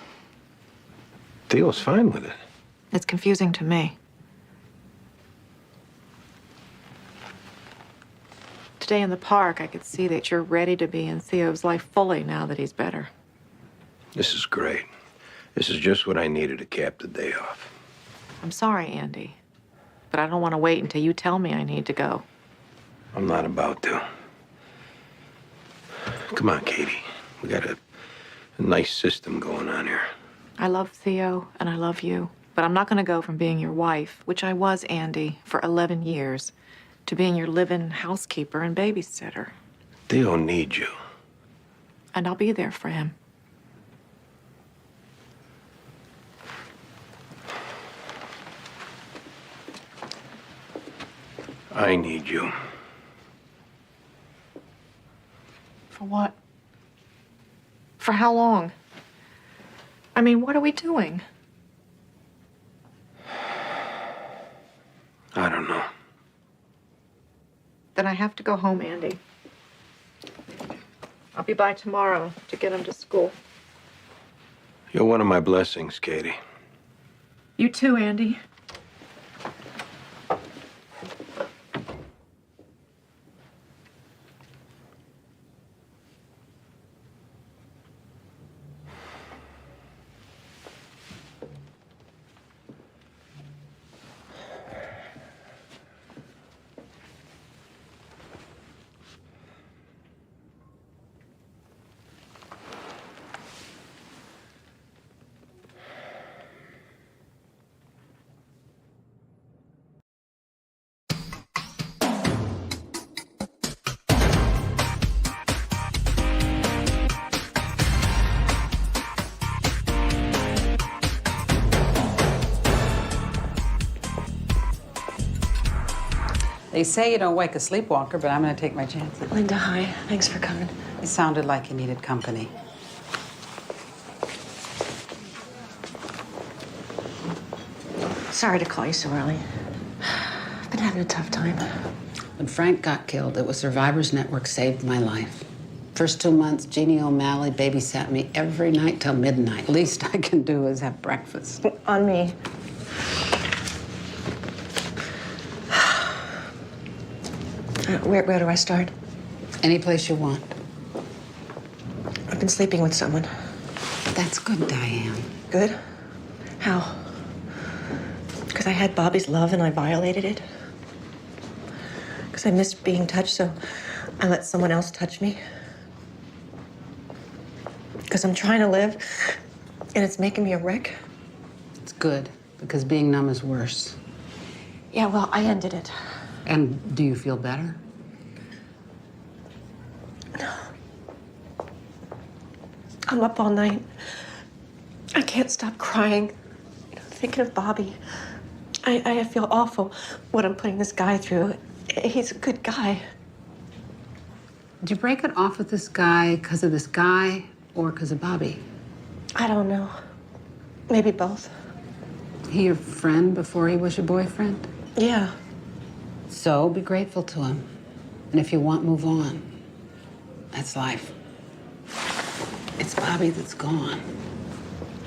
Theo's fine with it. It's confusing to me. Today in the park, I could see that you're ready to be in Theo's life fully now that he's better. This is great. This is just what I needed to cap the day off. I'm sorry, Andy, but I don't want to wait until you tell me I need to go. I'm not about to. Come on, Katie. We got a nice system going on here. I love Theo and I love you, but I'm not going to go from being your wife, which I was, Andy, for 11 years, to being your live-in housekeeper and babysitter. Theo needs you. And I'll be there for him. I need you. For what? For how long? I mean, what are we doing? I don't know. Then I have to go home, Andy. I'll be by tomorrow to get him to school. You're one of my blessings, Katie. You too, Andy. They say you don't wake a sleepwalker, but I'm going to take my chances. Linda, hi. Thanks for coming. You sounded like you needed company. Sorry to call you so early. I've been having a tough time. When Frank got killed, it was Survivors Network saved my life. First 2 months, Jeannie O'Malley babysat me every night till midnight. Least I can do is have breakfast. On me. Where do I start? Any place you want. I've been sleeping with someone. That's good, Diane. Good? How? Because I had Bobby's love and I violated it? Because I missed being touched, so I let someone else touch me? Because I'm trying to live and it's making me a wreck? It's good, because being numb is worse. Yeah, well, I ended it. And do you feel better? I'm up all night. I can't stop crying, thinking of Bobby. I feel awful what I'm putting this guy through. He's a good guy. Did you break it off with this guy because of this guy or because of Bobby? I don't know. Maybe both. He your friend before he was your boyfriend? Yeah. So be grateful to him. And if you want, move on. That's life. It's Bobby that's gone.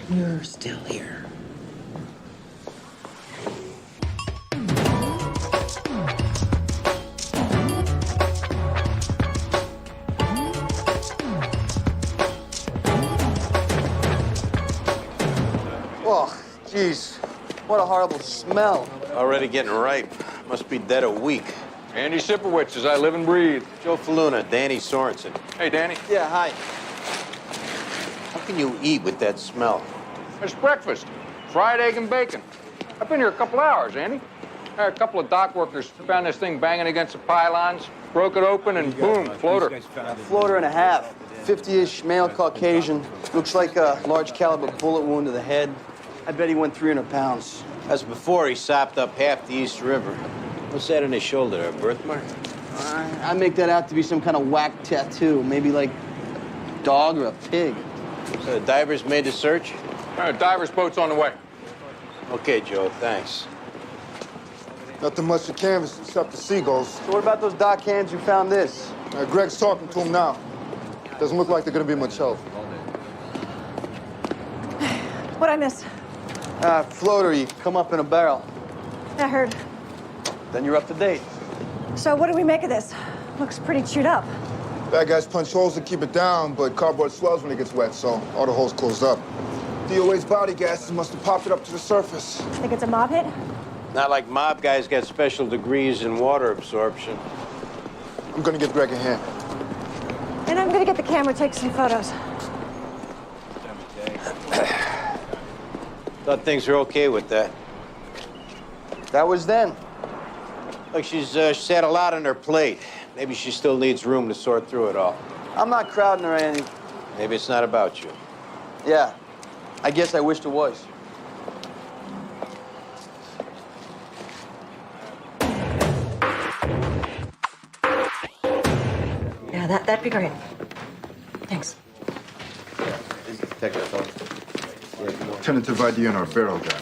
You're still here. Oh, jeez. What a horrible smell. Already getting ripe. Must be dead a week. Andy Sipowicz, as I live and breathe. Joe Faluna, Danny Sorensen. Hey, Danny. Yeah, hi. How can you eat with that smell? It's breakfast. Fried egg and bacon. I've been here a couple hours, Andy. A couple of dock workers found this thing banging against the pylons, broke it open, and boom, floater. A floater and a half. 50-ish, male Caucasian. Looks like a large caliber bullet wound to the head. I bet he went 300 pounds. That's before he sopped up half the East River. What's that on his shoulder, a birthmark? I make that out to be some kind of whack tattoo. Maybe like a dog or a pig. So the divers made the search? Diver's boat's on the way. Okay, Joe, thanks. Nothing much to canvas except the seagulls. So what about those dock hands who found this? Greg's talking to him now. Doesn't look like they're gonna be much help. What'd I miss? Floater, you come up in a barrel. I heard. Then you're up to date. So what do we make of this? Looks pretty chewed up. Bad guys punch holes to keep it down, but cardboard swells when it gets wet, so all the holes closed up. DOA's body gases must have popped it up to the surface. Think it's a mob hit? Not like mob guys got special degrees in water absorption. I'm gonna give Greg a hand. And I'm gonna get the camera, take some photos. Thought things were okay with that. That was then. Look, she's had a lot on her plate. Maybe she still needs room to sort through it all. I'm not crowding her, Andy. Maybe it's not about you. Yeah, I guess I wished it was. Yeah, that'd be great. Thanks. Tentative ID on our barrel guy.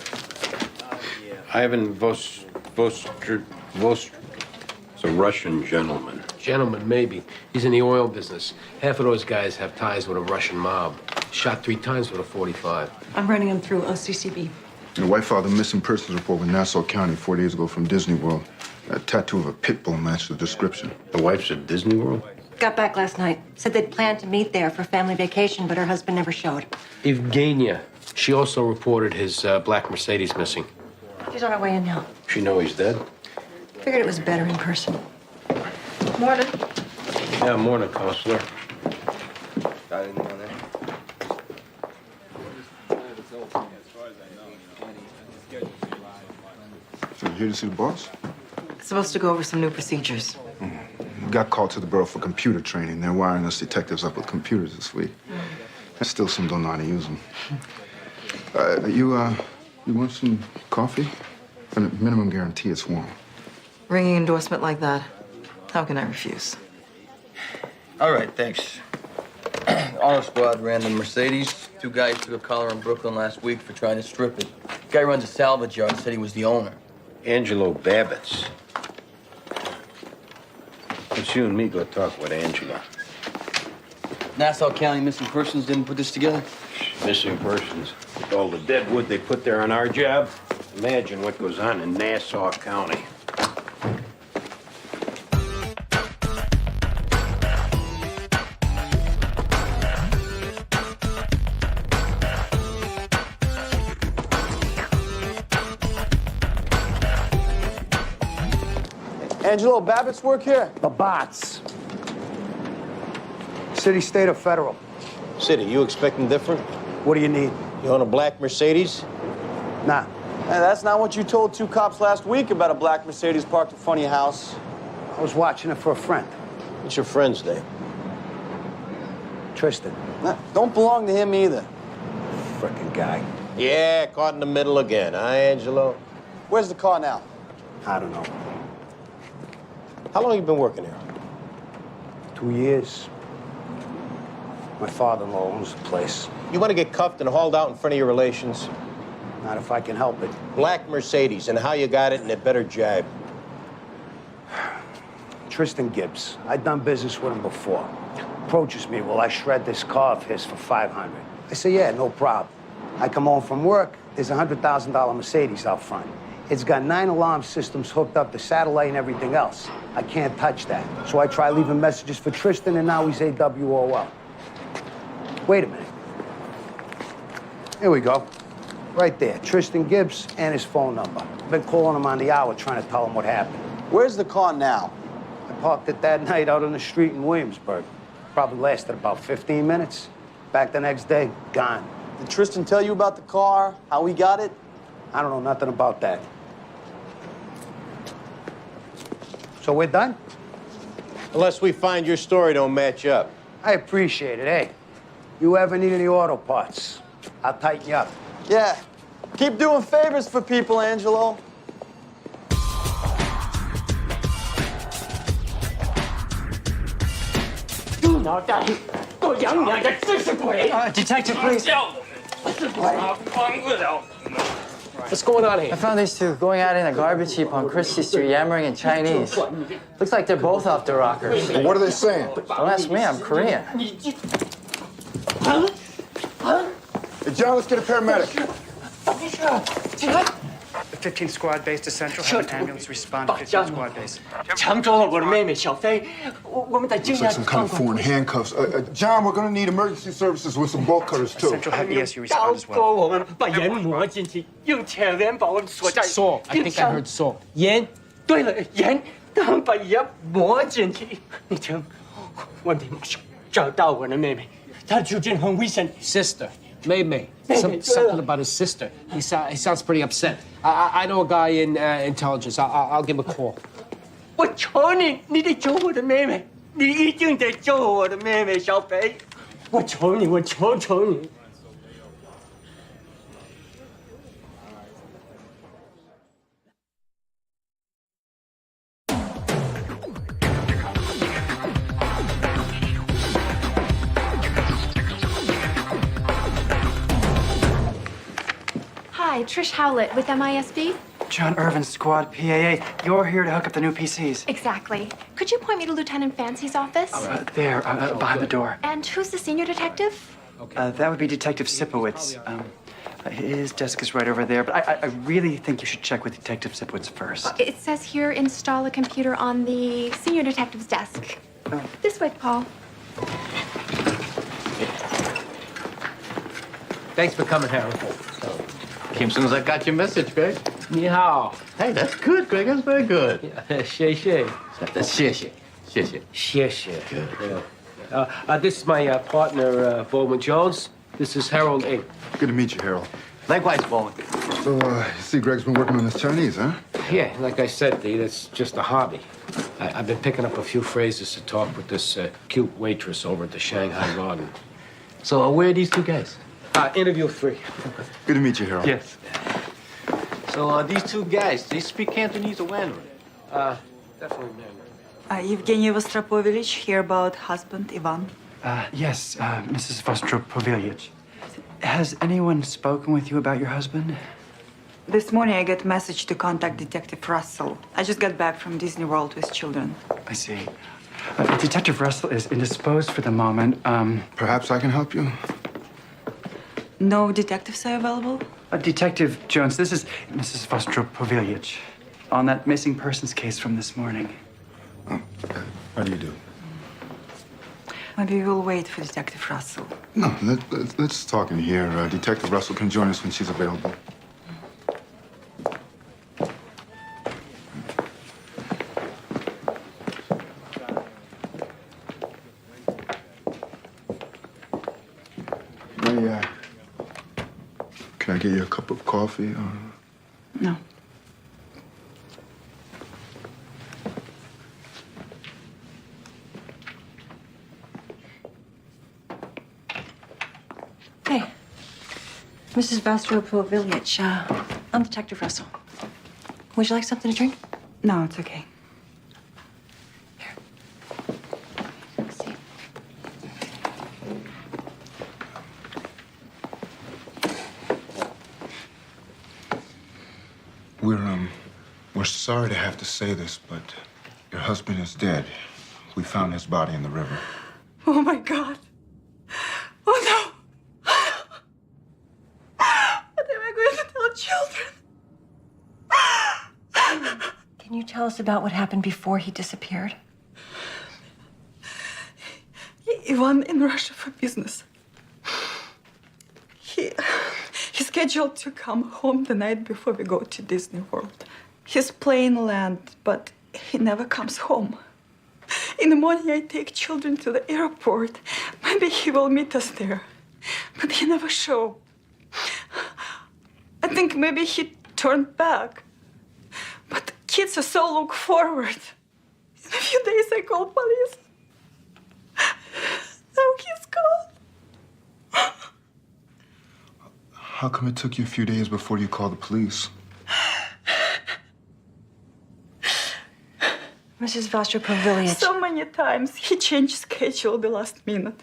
Ivan Vostr. It's a Russian gentleman. Gentleman, maybe. He's in the oil business. Half of those guys have ties with a Russian mob. Shot 3 times with a .45. I'm running him through OCCB. Your wife filed a missing persons report with Nassau County 4 days ago from Disney World. A tattoo of a pit bull matched the description. The wife's at Disney World? Got back last night. Said they'd planned to meet there for family vacation, but her husband never showed. Evgenia. She also reported his black Mercedes missing. She's on her way in now. She know he's dead? Figured it was better in person. Morning. Yeah, morning, Counselor. Got anything on there? So you here to see the boss? Supposed to go over some new procedures. We got called to the borough for computer training. They're wiring us detectives up with computers this week. There's still some don't know how to use them. You want some coffee? For the minimum guarantee, it's warm. Ringing endorsement like that, how can I refuse? All right, thanks. Auto Squad ran the Mercedes. 2 guys took a collar in Brooklyn last week for trying to strip it. Guy runs a salvage yard, said he was the owner. Angelo Babbitt's. Let's you and me go talk with Angelo. Nassau County Missing Persons didn't put this together? Missing persons. With all the dead wood they put there on our job, imagine what goes on in Nassau County. Angelo Babbitt's work here? The bots. City, state, or federal? City, you expecting different? What do you need? You own a black Mercedes? Nah. Hey, that's not what you told 2 cops last week about a black Mercedes parked in front of your house. I was watching it for a friend. What's your friend's name? Tristan. Nah, don't belong to him either. Frickin' guy. Yeah, caught in the middle again, huh, Angelo? Where's the car now? I don't know. How long you been working here? 2 years. My father-in-law owns the place. You want to get cuffed and hauled out in front of your relations? Not if I can help it. Black Mercedes, and how you got it, and it better jibe. Tristan Gibbs. I'd done business with him before. Approaches me, will I shred this car of his for $500? I say, yeah, no problem. I come home from work, there's a $100,000 Mercedes out front. It's got 9 alarm systems hooked up to satellite and everything else. I can't touch that. So I try leaving messages for Tristan, and now he's AWOL. Wait a minute. Here we go. Right there, Tristan Gibbs and his phone number. I've been calling him on the hour trying to tell him what happened. Where's the car now? I parked it that night out on the street in Williamsburg. Probably lasted about 15 minutes. Back the next day, gone. Did Tristan tell you about the car, how he got it? I don't know nothing about that. So we're done? Unless we find your story don't match up. I appreciate it. Hey, you ever need any auto parts, I'll tighten you up. Yeah. Keep doing favors for people, Angelo. Detective, please. What's going on here? I found these 2 going out in a garbage heap on Christie Street, yammering in Chinese. Looks like they're both off their rockers. What are they saying? Don't ask me, I'm Korean. Hey, John, let's get a paramedic. The 15th squad base to Central. Have an ambulance respond to 15th squad base. 抢走了我的妹妹小飞，我们在惊 Looks 讶 like some kind of foreign handcuffs. John, we're gonna need emergency services with some bolt cutters, too. Central have ESU respond as 刀 well. 我们把盐磨进去，用铁链把我们锁在 Saw. I think I heard saw. 盐，对了，盐，他们把盐磨进去。你听，我得马上找到我的妹妹，她处境很危险。 Sister. May. Something about his sister. He sounds pretty upset. I know a guy in intelligence. I'll give him a call. 我求你，你得救我的妹妹，你一定得救我的妹妹小飞。我求你，我求你。Hi, Trish Howlett with MISB. John Irvin, Squad PAA. You're here to hook up the new PCs. Exactly. Could you point me to Lieutenant Fancy's office? There, behind the door. And who's the senior detective? That would be Detective Sipowicz. His desk is right over there, but I really think you should check with Detective Zipwitz first. It says here install a computer on the senior detective's desk. This way, Paul. Thanks for coming, Harold. Came soon as I got your message, Greg. Ni hao. Hey, that's good, Greg. That's very good. Xie xie. That's shit. Xie xie. Good. This is my partner, Bowman Jones. This is Harold Inc. Good to meet you, Harold. Likewise, Bowman. So, you see Greg's been working on this Chinese, huh? Yeah, like I said, Dee, that's just a hobby. I've been picking up a few phrases to talk with this cute waitress over at the Shanghai Garden. So, where are these two guys? Interview 3. Good to meet you, Harold. Yes. So, these two guys, they speak Cantonese or Mandarin? Definitely Mandarin. Evgeny Vostropovich here about husband Ivan. Yes, Mrs. Vostropovich. Has anyone spoken with you about your husband? This morning I got a message to contact Detective Russell. I just got back from Disney World with children. I see. Detective Russell is indisposed for the moment. Perhaps I can help you? No detectives are available? Detective Jones, this is Mrs. Vostropovich on that missing persons case from this morning. Oh, okay. How do you do? Maybe we'll wait for Detective Russell. No, let's talk in here. Detective Russell can join us when she's available. Can I get you a cup of coffee? No. Hey, Mrs. Vostropovich, I'm Detective Russell. Would you like something to drink? No, it's okay. We're sorry to have to say this, but your husband is dead. We found his body in the river. Oh my God. Oh no. What am I going to tell children? Can you tell us about what happened before he disappeared? Ivan in Russia for business. He scheduled to come home the night before we go to Disney World. His plane lands, but he never comes home. In the morning, I take children to the airport. Maybe he will meet us there. But he never showed. I think maybe he turned back. But kids are so look forward. In a few days, I call police. Now he's gone. How come it took you a few days before you called the police? Mrs. Vostropovich. So many times he changed schedule the last minute.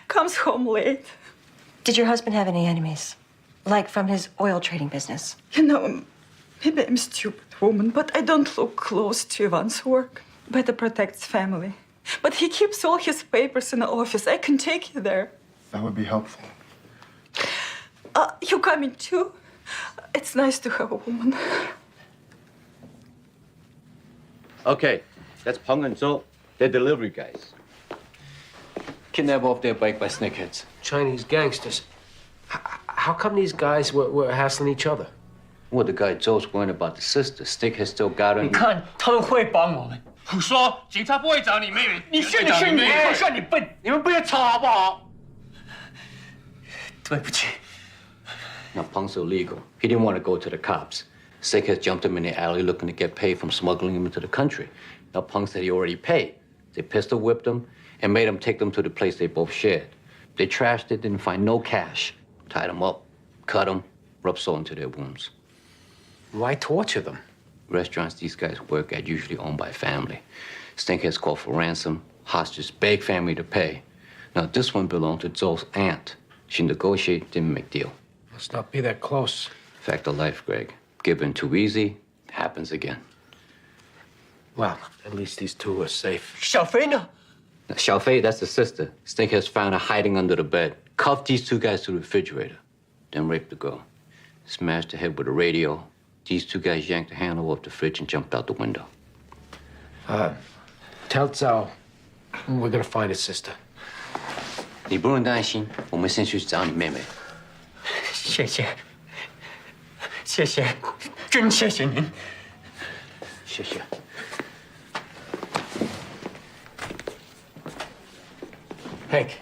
Comes home late. Did your husband have any enemies? Like from his oil trading business? You know, maybe I'm a stupid woman, but I don't look close to Ivan's work. Better protects family. But he keeps all his papers in the office. I can take you there. That would be helpful. You coming too? It's nice to have a woman. Okay, that's Peng and Zhou. They're delivery guys. Kidnapped off their bike by snakeheads. Chinese gangsters. How come these guys were hassling each other? Well, the guy Zhou's worrying about the sister. Snakehead still got her. 你看，他们会帮我们。胡说，警察不会找你妹妹。你是你，我算你笨，你们不要吵好不好？对不起。 Now, Peng's illegal. He didn't want to go to the cops. Snakehead jumped him in the alley looking to get paid from smuggling him into the country. Now, Peng said he already paid. They pistol whipped him and made him take them to the place they both shared. They trashed it, didn't find no cash. Tied him up, cut him, rubbed salt into their wounds. Why torture them? Restaurants these guys work at usually owned by family. Snakeheads call for ransom. Hostages beg family to pay. Now, this one belonged to Zhou's aunt. She negotiated, didn't make deal. Must not be that close. Fact of life, Greg. Given too easy, happens again. Well, at least these two are safe. 小飞呢？ Now, Xiaofei, that's the sister. Snakehead's found her hiding under the bed. Cuffed these two guys to the refrigerator. then raped the girl. Smashed her head with a radio. These two guys yanked the handle off the fridge and jumped out the window. Tell Zhao we're gonna find his sister. 你不用担心，我们先去找你妹妹。谢谢，谢谢，真谢谢您。谢谢。Hank,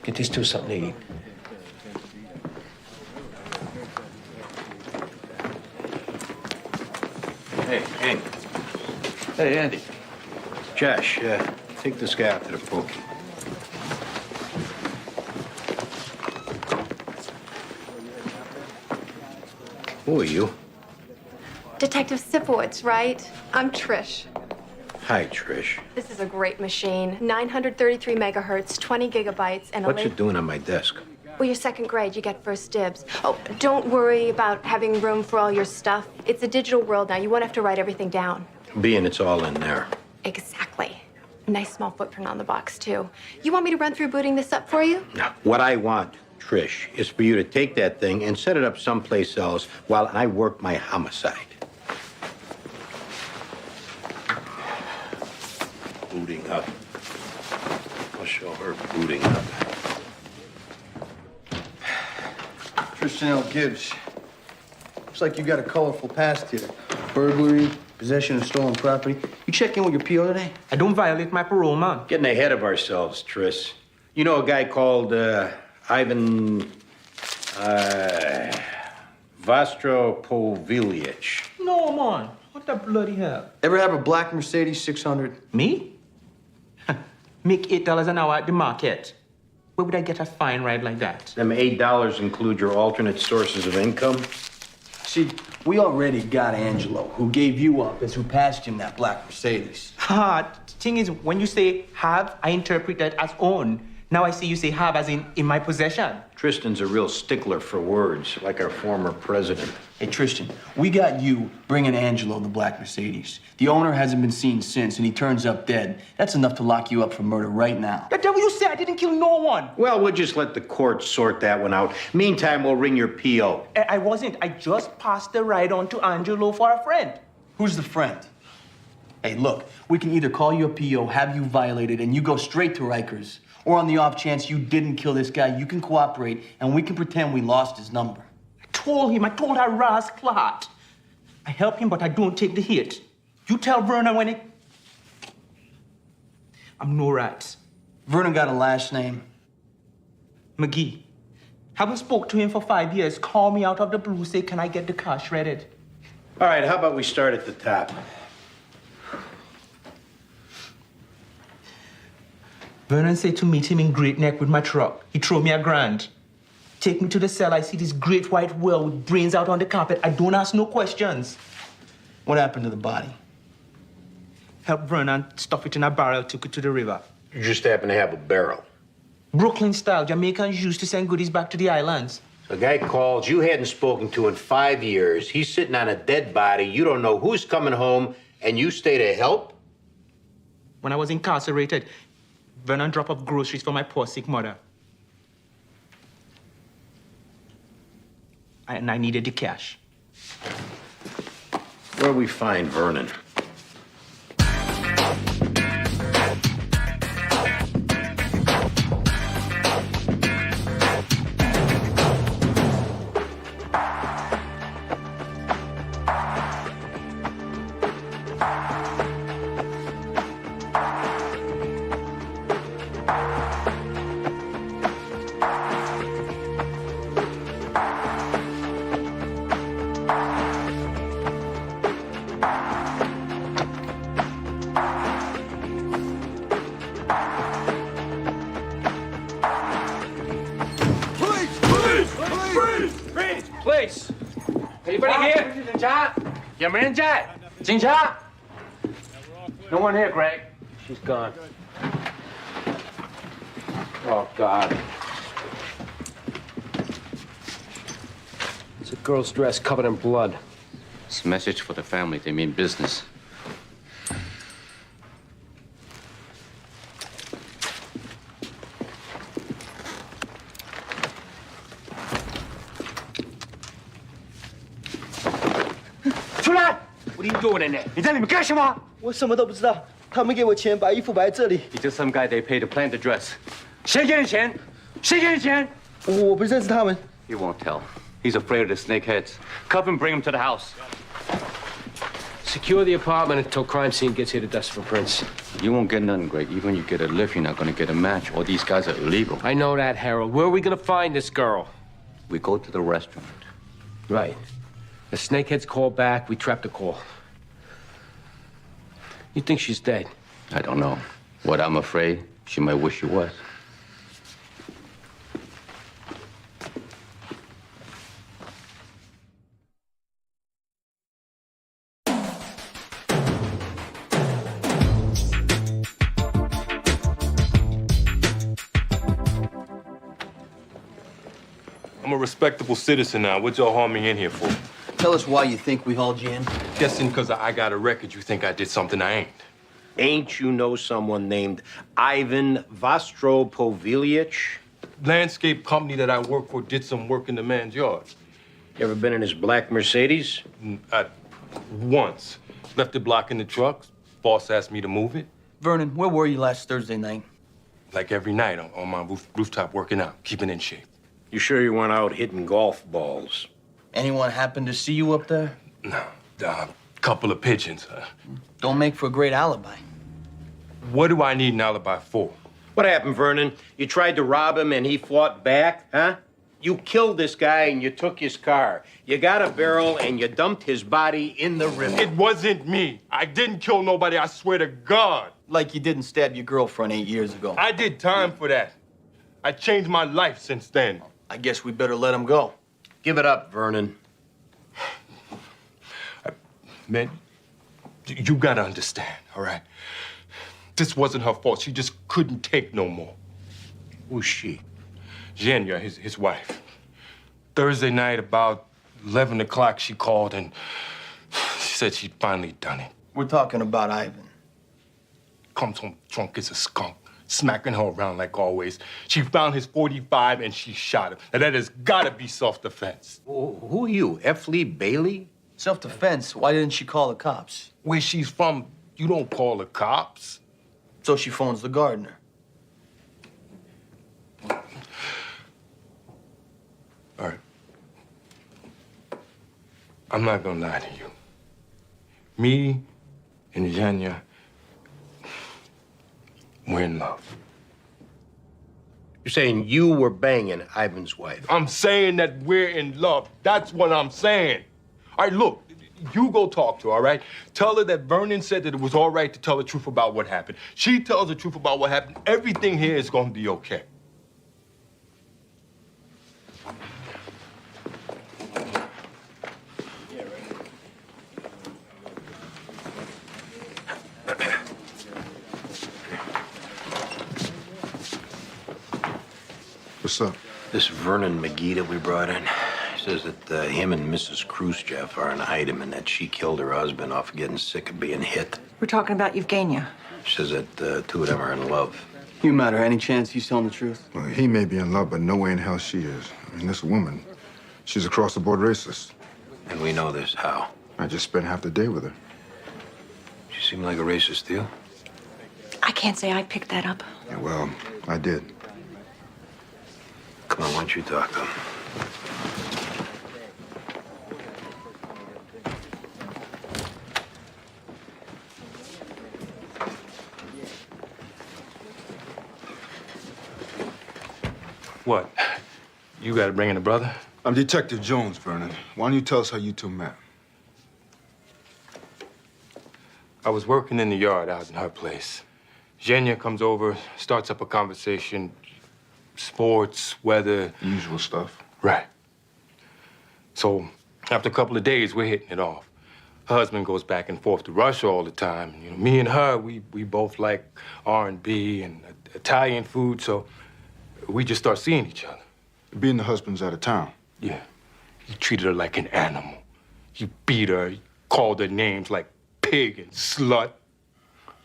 get these two something to eat. Hey, Hank. Hey, Andy. Josh, take this guy out to the pokey. Who are you? Detective Sipowicz, right? I'm Trish. Hi, Trish. This is a great machine. 933 megahertz, 20 gigabytes, and a What you late... doing on my desk? Well, you're second grade. You get first dibs. Oh, don't worry about having room for all your stuff. It's a digital world now. You won't have to write everything down. Being it's all in there. Exactly. Nice small footprint on the box, too. You want me to run through booting this up for you? Now, what I want, Trish, is for you to take that thing and set it up someplace else while I work my homicide. Booting up. I'll show her booting up. Tristan L. Gibbs. Looks like you got a colorful past here. Burglary, possession of stolen property. You check in with your PO today? I don't violate my parole, man. Getting ahead of ourselves, Tris. You know a guy called Ivan Vostropovilic? No, man. What the bloody hell? Ever have a black Mercedes 600? Me? Make $8 an hour at the market. Where would I get a fine ride like that? Them $8 include your alternate sources of income? See, we already got Angelo, who gave you up as who passed him that black Mercedes. Thing is, when you say have, I interpret that as own. Now I see you say have as in my possession. Tristan's a real stickler for words, like our former president. Hey, Tristan, we got you bringing Angelo the black Mercedes. The owner hasn't been seen since, and he turns up dead. That's enough to lock you up for murder right now. The devil you say I didn't kill no one. Well, we'll just let the court sort that one out. Meantime, we'll ring your PO. I wasn't. I just passed the ride on to Angelo for a friend. Who's the friend? Hey, look, we can either call you a PO, have you violated, and you go straight to Rikers. Or on the off chance you didn't kill this guy, you can cooperate, and we can pretend we lost his number. I told that rascal. I help him, but I don't take the hit. You tell Vernon when it... I'm no rat. Vernon got a last name. McGee. Haven't spoke to him for 5 years. Call me out of the blue, say, can I get the car shredded? All right, how about we start at the top? Vernon said to meet him in Great Neck with my truck. He threw me $1,000. Take me to the cell. I see this great white whale with brains out on the carpet. I don't ask no questions. What happened to the body? Help Vernon stuff it in a barrel, took it to the river. You just happen to have a barrel. Brooklyn style. Jamaicans used to send goodies back to the islands. So a guy calls, you hadn't spoken to in 5 years. He's sitting on a dead body. You don't know who's coming home, and you stay to help? When I was incarcerated, Vernon dropped off groceries for my poor sick mother. And I needed the cash. Where'd we find Vernon? Please! Anybody here? No one here, Greg. She's gone. Oh, God. It's a girl's dress covered in blood. It's a message for the family. They mean business. What are you doing in there? 你在里面干什么？我什么都不知道。他们给我钱，把衣服摆在这里。He's just some guy they pay to plant the dress. 谁给你钱？谁给你钱？我不认识他们。 He won't tell. He's afraid of the snakeheads. Cuff him, bring him to the house. Secure the apartment until crime scene gets here to dust for prints. You won't get nothing, Greg. Even you get a lift, you're not gonna get a match. All these guys are illegal. I know that, Harold. Where are we gonna find this girl? We go to the restaurant. Right. The snakeheads call back, we trap the call. You think she's dead? I don't know. What I'm afraid, she might wish she was. I'm a respectable citizen now. What y'all haul me in here for? Tell us why you think we hauled you in. Guessing because I got a record, you think I did something I ain't. Ain't you know someone named Ivan Vostropovilic? Landscape company that I work for did some work in the man's yard. You ever been in his black Mercedes? Once. Left it blocking the truck. Boss asked me to move it. Vernon, where were you last Thursday night? Like every night on my rooftop working out, keeping in shape. You sure you weren't out hitting golf balls? Anyone happen to see you up there? No. Couple of pigeons. Don't make for a great alibi. What do I need an alibi for? What happened, Vernon? You tried to rob him and he fought back, huh? You killed this guy and you took his car. You got a barrel and you dumped his body in the river. It wasn't me. I didn't kill nobody, I swear to God. Like you didn't stab your girlfriend 8 years ago. I did time for that. I changed my life since then. I guess we better let him go. Give it up, Vernon. Man, you gotta understand, all right? This wasn't her fault. She just couldn't take no more. Who's she? Zhenya, his wife. Thursday night, about 11 o'clock, she called and she said she'd finally done it. We're talking about Ivan. Comes home drunk as a skunk, smacking her around like always. She found his .45 and she shot him. Now that has gotta be self-defense. Who are you, F. Lee Bailey? Self-defense? Why didn't she call the cops? Where she's from, you don't call the cops. So she phones the gardener. All right. I'm not gonna lie to you. Me and Zhenya, we're in love. You're saying you were banging Ivan's wife? I'm saying that we're in love. That's what I'm saying. All right, look, you go talk to her, all right? Tell her that Vernon said that it was all right to tell the truth about what happened. She tells the truth about what happened. Everything here is gonna be okay. What's up? This Vernon McGee that we brought in, he says that him and Mrs. Khrushchev are an item and that she killed her husband off getting sick of being hit. We're talking about Evgenia. She says that the two of them are in love. You matter. Any chance he's telling the truth? Well, he may be in love, but no way in hell she is. I mean, this woman, she's across-the-board racist. And we know this. How? I just spent half the day with her. She seemed like a racist to you? I can't say I picked that up. Yeah, well, I did. Come on, why don't you talk to him? What? You gotta bring in a brother? I'm Detective Jones, Vernon. Why don't you tell us how you two met? I was working in the yard out in her place. Zhenya comes over, starts up a conversation. Sports, weather. Usual stuff. Right. So after a couple of days, we're hitting it off. Her husband goes back and forth to Russia all the time. You know, me and her, we both like R&B and Italian food, so we just start seeing each other. Being the husband's out of town. Yeah. He treated her like an animal. He beat her, he called her names like pig and slut.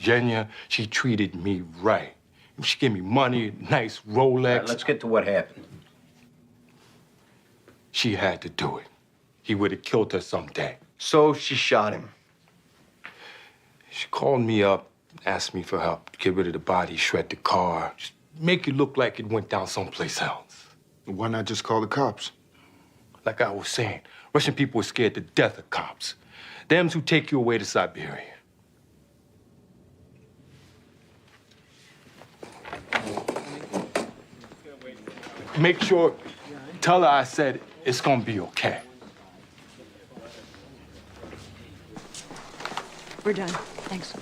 Zhenya, she treated me right. She gave me money, nice Rolex. Right, let's get to what happened. She had to do it. He would have killed her someday. So she shot him. She called me up, asked me for help to get rid of the body, shred the car, just make it look like it went down someplace else. Why not just call the cops? Like I was saying, Russian people are scared to death of cops. Them who take you away to Siberia. Make sure, tell her I said it's gonna be okay. We're done. Thanks.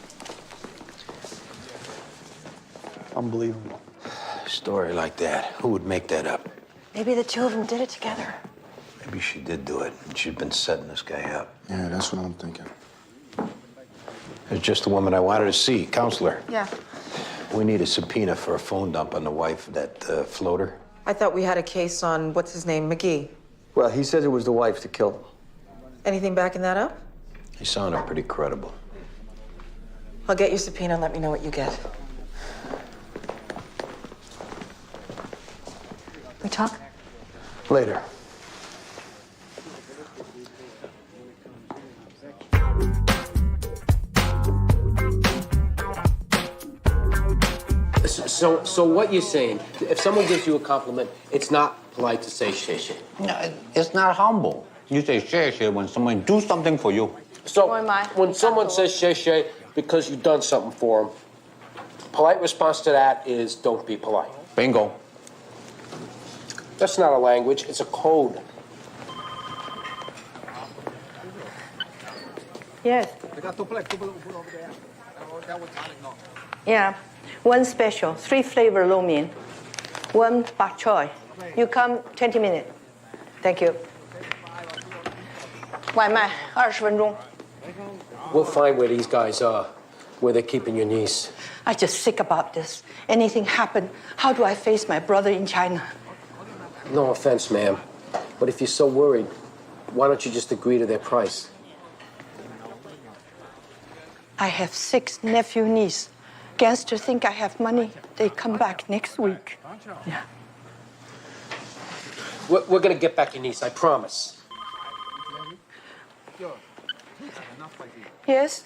Unbelievable. Story like that, who would make that up? Maybe the two of them did it together. Maybe she did do it, and she'd been setting this guy up. Yeah, that's what I'm thinking. It's just the woman I wanted to see, counselor. Yeah. We need a subpoena for a phone dump on the wife of that floater. I thought we had a case on, what's his name, McGee. Well, he says it was the wife that killed him. Anything backing that up? He sounded pretty credible. I'll get your subpoena and let me know what you get. We talk? Later. So what you're saying, if someone gives you a compliment, it's not polite to say shit. No, it's not humble. You say share when someone do something for you. So when someone says shit because you've done something for them, polite response to that is don't be polite. Bingo. That's not a language, it's a code. Yes. Yeah. One special, 3 flavor lo mein, 1 bok choy. You come 20 minutes. Thank you. 外卖20分钟. We'll find where these guys are, where they're keeping your niece. I'm just sick about this. Anything happen, how do I face my brother in China? No offense, ma'am, but if you're so worried, why don't you just agree to their price? I have 6 nephew niece. Gangsters think I have money. They come back next week. Yeah. We're gonna get back your niece, I promise. Yes.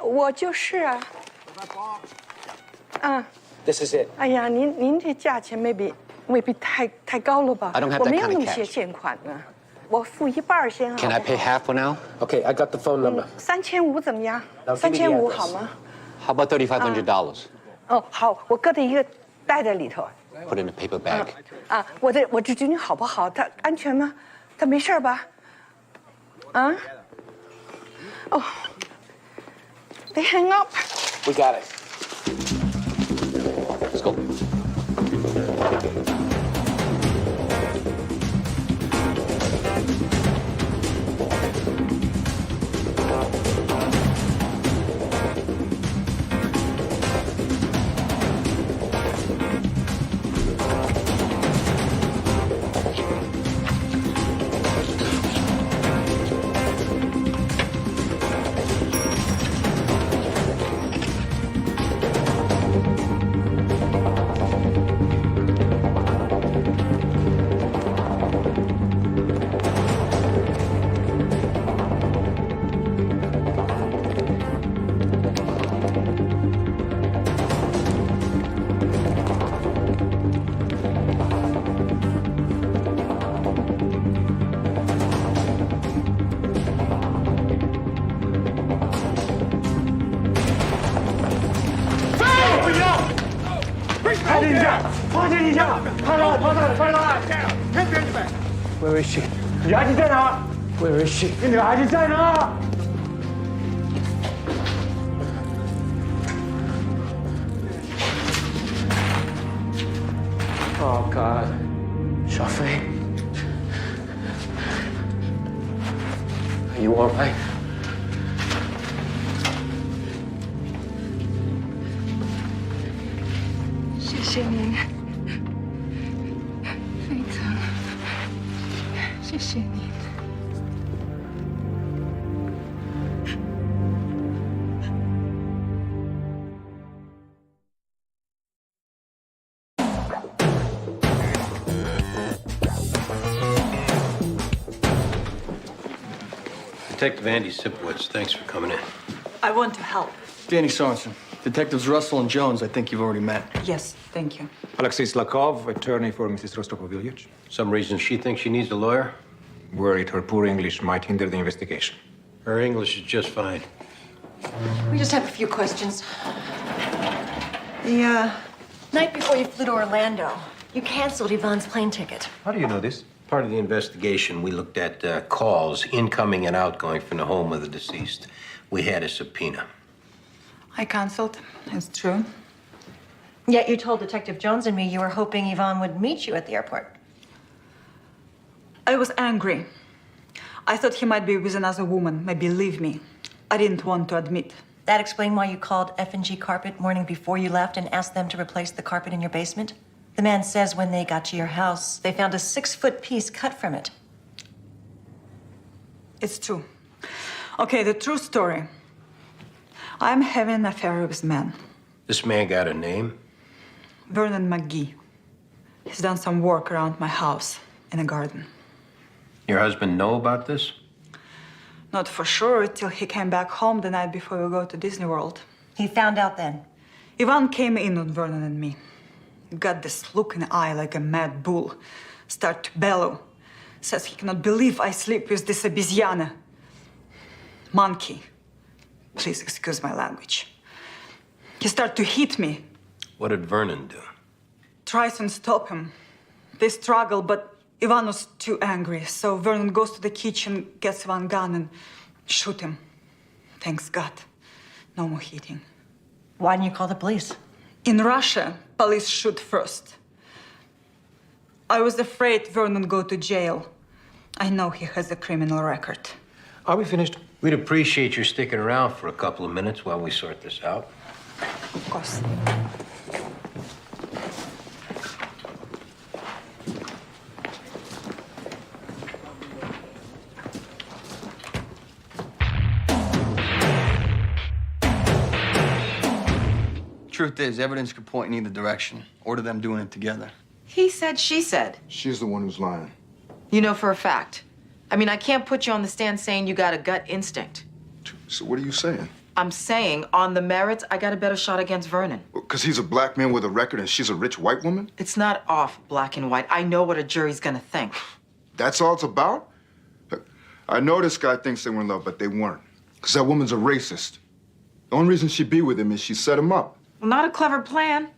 我就是啊。This is it. 哎呀，您这价钱未必太高了吧？ I don't have that 我没有 kind 那 of 么些 cash. 现款呢，我付一半先好。 Can I pay half for now? Okay, I got the phone number. 3500怎么样 Now give me the ？3500 address. 好吗？ How about $3,500? 哦，好，我搁在一个袋子里头。 Put in a paper bag. 我这侄女好不好？她安全吗？她没事吧？啊？哦。They hang up. We got it. Let's go. Where is she? 女孩子在哪 Where is she? 女孩子在哪 Oh God. 小飞 Are you all right? 谢谢您，非常，谢谢您。Detective Andy Sipowicz, thanks for coming in. I want to help. Danny Sorensen. Detectives Russell and Jones, I think you've already met. Yes, thank you. Alexei Slakov, attorney for Mrs. Rostropovich. Some reason she thinks she needs a lawyer? Worried her poor English might hinder the investigation. Her English is just fine. We just have a few questions. The night before you flew to Orlando, you canceled Yvonne's plane ticket. How do you know this? Part of the investigation, we looked at calls incoming and outgoing from the home of the deceased. We had a subpoena. I canceled. It's true. Yet you told Detective Jones and me you were hoping Yvonne would meet you at the airport. I was angry. I thought he might be with another woman, maybe leave me. I didn't want to admit. That explained why you called F&G Carpet morning before you left and asked them to replace the carpet in your basement? The man says when they got to your house, they found a 6-foot piece cut from it. It's true. Okay, the true story. I'm having an affair with a man. This man got a name? Vernon McGee. He's done some work around my house in a garden. Your husband know about this? Not for sure till he came back home the night before we go to Disney World. He found out then? Ivan came in on Vernon and me. Got this look in the eye like a mad bull. Start to bellow. Says he cannot believe I sleep with this обезьяна. Monkey. Please excuse my language. He started to hit me. What did Vernon do? Tries to stop him. They struggle, but Ivan was too angry. So Vernon goes to the kitchen, gets one gun and shoot him. Thanks God. No more hitting. Why didn't you call the police? In Russia, police shoot first. I was afraid Vernon go to jail. I know he has a criminal record. Are we finished? We'd appreciate your sticking around for a couple of minutes while we sort this out. Of course. Truth is, evidence could point in either direction, or to them doing it together. He said, she said. She's the one who's lying. You know for a fact. I mean, I can't put you on the stand saying you got a gut instinct. So what are you saying? I'm saying, on the merits, I got a better shot against Vernon. Because he's a black man with a record and she's a rich white woman? It's not off black and white. I know what a jury's gonna think. That's all it's about? Look, I know this guy thinks they were in love, but they weren't. Because that woman's a racist. The only reason she'd be with him is she set him up. Well, not a clever plan.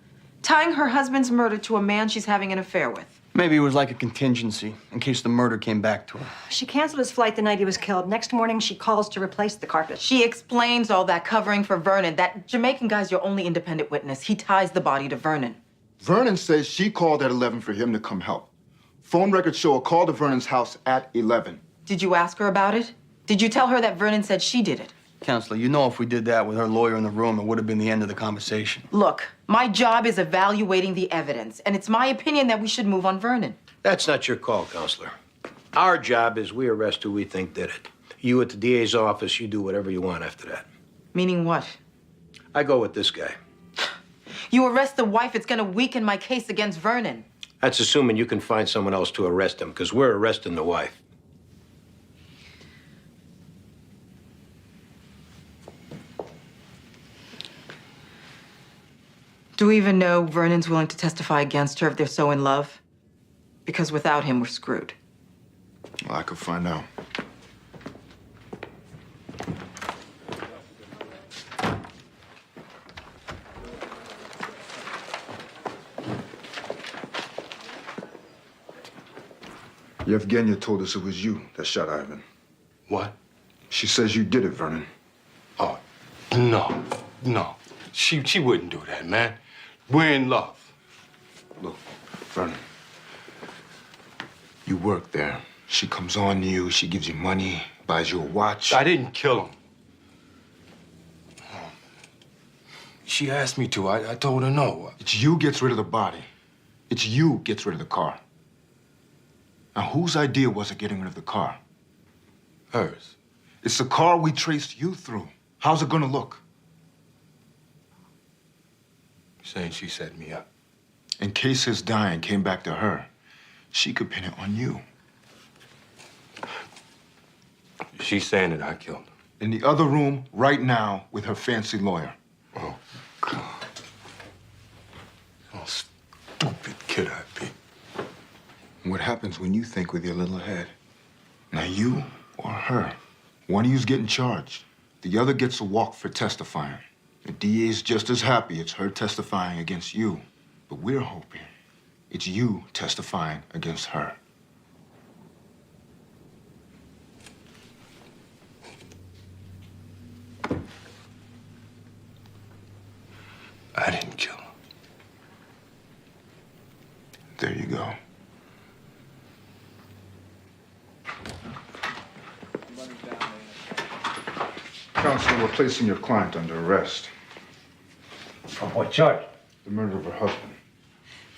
Tying her husband's murder to a man she's having an affair with. Maybe it was like a contingency, in case the murder came back to her. She canceled his flight the night he was killed. Next morning, she calls to replace the carpet. She explains all that covering for Vernon. That Jamaican guy's your only independent witness. He ties the body to Vernon. Vernon says she called at 11 for him to come help. Phone records show a call to Vernon's house at 11. Did you ask her about it? Did you tell her that Vernon said she did it? Counselor, you know if we did that with her lawyer in the room, it would have been the end of the conversation. Look, my job is evaluating the evidence, and it's my opinion that we should move on Vernon. That's not your call, Counselor. Our job is we arrest who we think did it. You at the DA's office, you do whatever you want after that. Meaning what? I go with this guy. You arrest the wife, it's gonna weaken my case against Vernon. That's assuming you can find someone else to arrest him, because we're arresting the wife. Do we even know Vernon's willing to testify against her if they're so in love? Because without him, we're screwed. Well, I could find out. Yevgenia told us it was you that shot Ivan. What? She says you did it, Vernon. Oh, no. She wouldn't do that, man. We're in love. Look, Vernon, you work there. She comes on you, she gives you money, buys you a watch. I didn't kill him. She asked me to. I told her no. It's you gets rid of the body. It's you gets rid of the car. Now, whose idea was it getting rid of the car? Hers. It's the car we traced you through. How's it gonna look? Saying she set me up. In case his dying came back to her, she could pin it on you. She's saying that I killed him. In the other room right now with her fancy lawyer. Oh, God. How stupid kid I be. And what happens when you think with your little head? Now, you or her, one of you's getting charged. The other gets a walk for testifying. The DA's just as happy it's her testifying against you. But we're hoping it's you testifying against her. I didn't kill him. There you go. Counsel, we're placing your client under arrest. For what charge? The murder of her husband.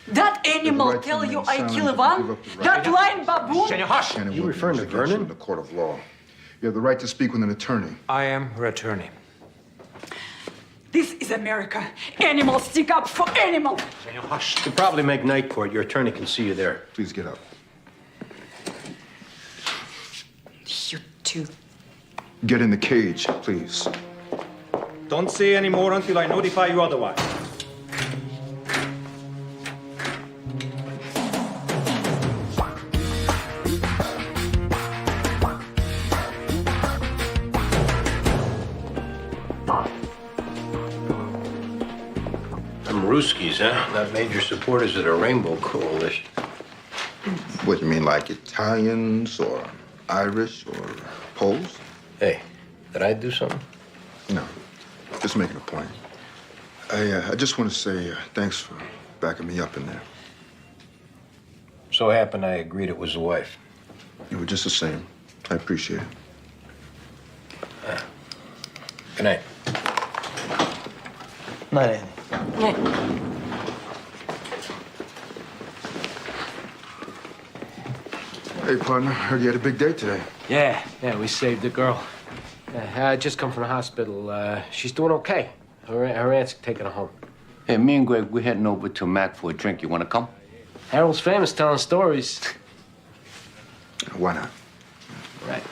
That animal tell you I kill Ivan? That lying baboon? Shannon, you referring to Vernon? In the court of law. You have the right to speak with an attorney. I am her attorney. This is America. Animals stick up for animals. Hush. You could probably make night court. Your attorney can see you there. Please get up. You two. Get in the cage, please. Don't say any more until I notify you otherwise. Them Ruskies, huh? Not major supporters of the Rainbow Coalition. What, you mean like Italians or Irish or Poles? Hey, did I do something? No, just making a point. I just want to say thanks for backing me up in there. So happened I agreed it was the wife. You were just the same. I appreciate it. Good night. Night, Andy. Hey, partner, heard you had a big day today. Yeah, we saved the girl. I just come from the hospital. She's doing okay. Her aunt's taking her home. Hey, me and Greg, we're heading over to Mac for a drink. You want to come? Harold's famous telling stories. Why not? Right.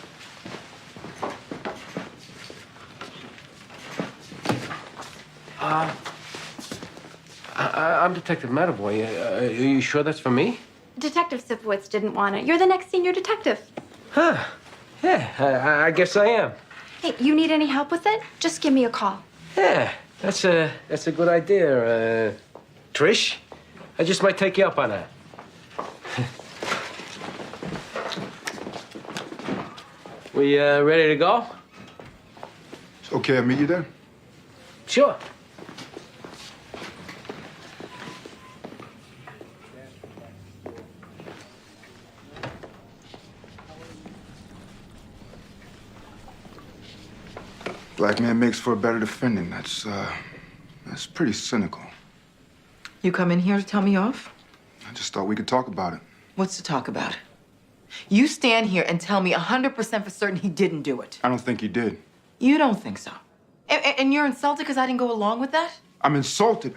I'm Detective Meadowboy. Are you sure that's for me? Detective Sipowicz didn't want it. You're the next senior detective. Huh. Yeah, I guess I am. Hey, you need any help with it? Just give me a call. Yeah, that's a good idea. Trish, I just might take you up on that. We ready to go? It's okay, I'll meet you there. Sure. Black man makes for a better defendant. That's pretty cynical. You come in here to tell me off? I just thought we could talk about it. What's to talk about? You stand here and tell me 100% for certain he didn't do it. I don't think he did. You don't think so? And you're insulted because I didn't go along with that? I'm insulted.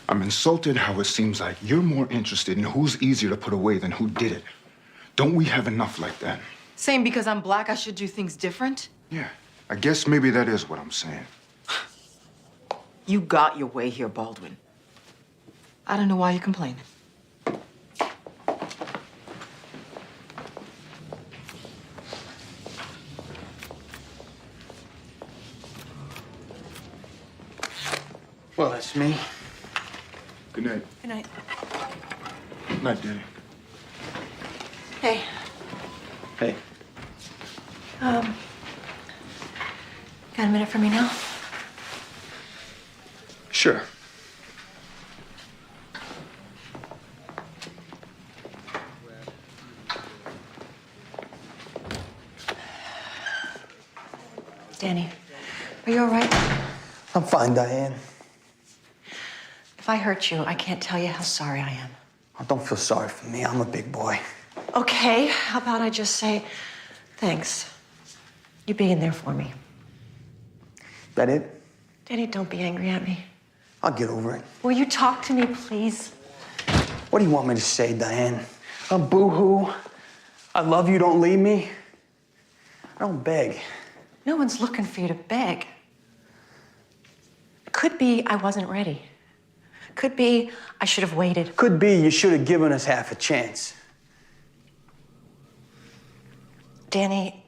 I'm insulted how it seems like you're more interested in who's easier to put away than who did it. Don't we have enough like that? Saying because I'm black, I should do things different? Yeah, I guess maybe that is what I'm saying. You got your way here, Baldwin. I don't know why you're complaining. Well, that's me. Good night. Good night. Night, Danny. Hey. Hey. Got a minute for me now? Sure. Danny, are you all right? I'm fine, Diane. If I hurt you, I can't tell you how sorry I am. Oh, don't feel sorry for me. I'm a big boy. Okay, how about I just say thanks. You being there for me. That it? Danny, don't be angry at me. I'll get over it. Will you talk to me, please? What do you want me to say, Diane? I'm boo-hoo. I love you, don't leave me. I don't beg. No one's looking for you to beg. Could be I wasn't ready. Could be I should have waited. Could be you should have given us half a chance. Danny,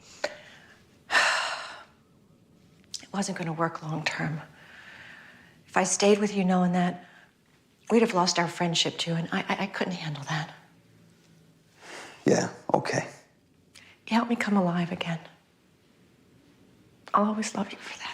it wasn't going to work long term. If I stayed with you knowing that, we'd have lost our friendship too, and I couldn't handle that. Yeah, okay. You helped me come alive again. I'll always love you for that.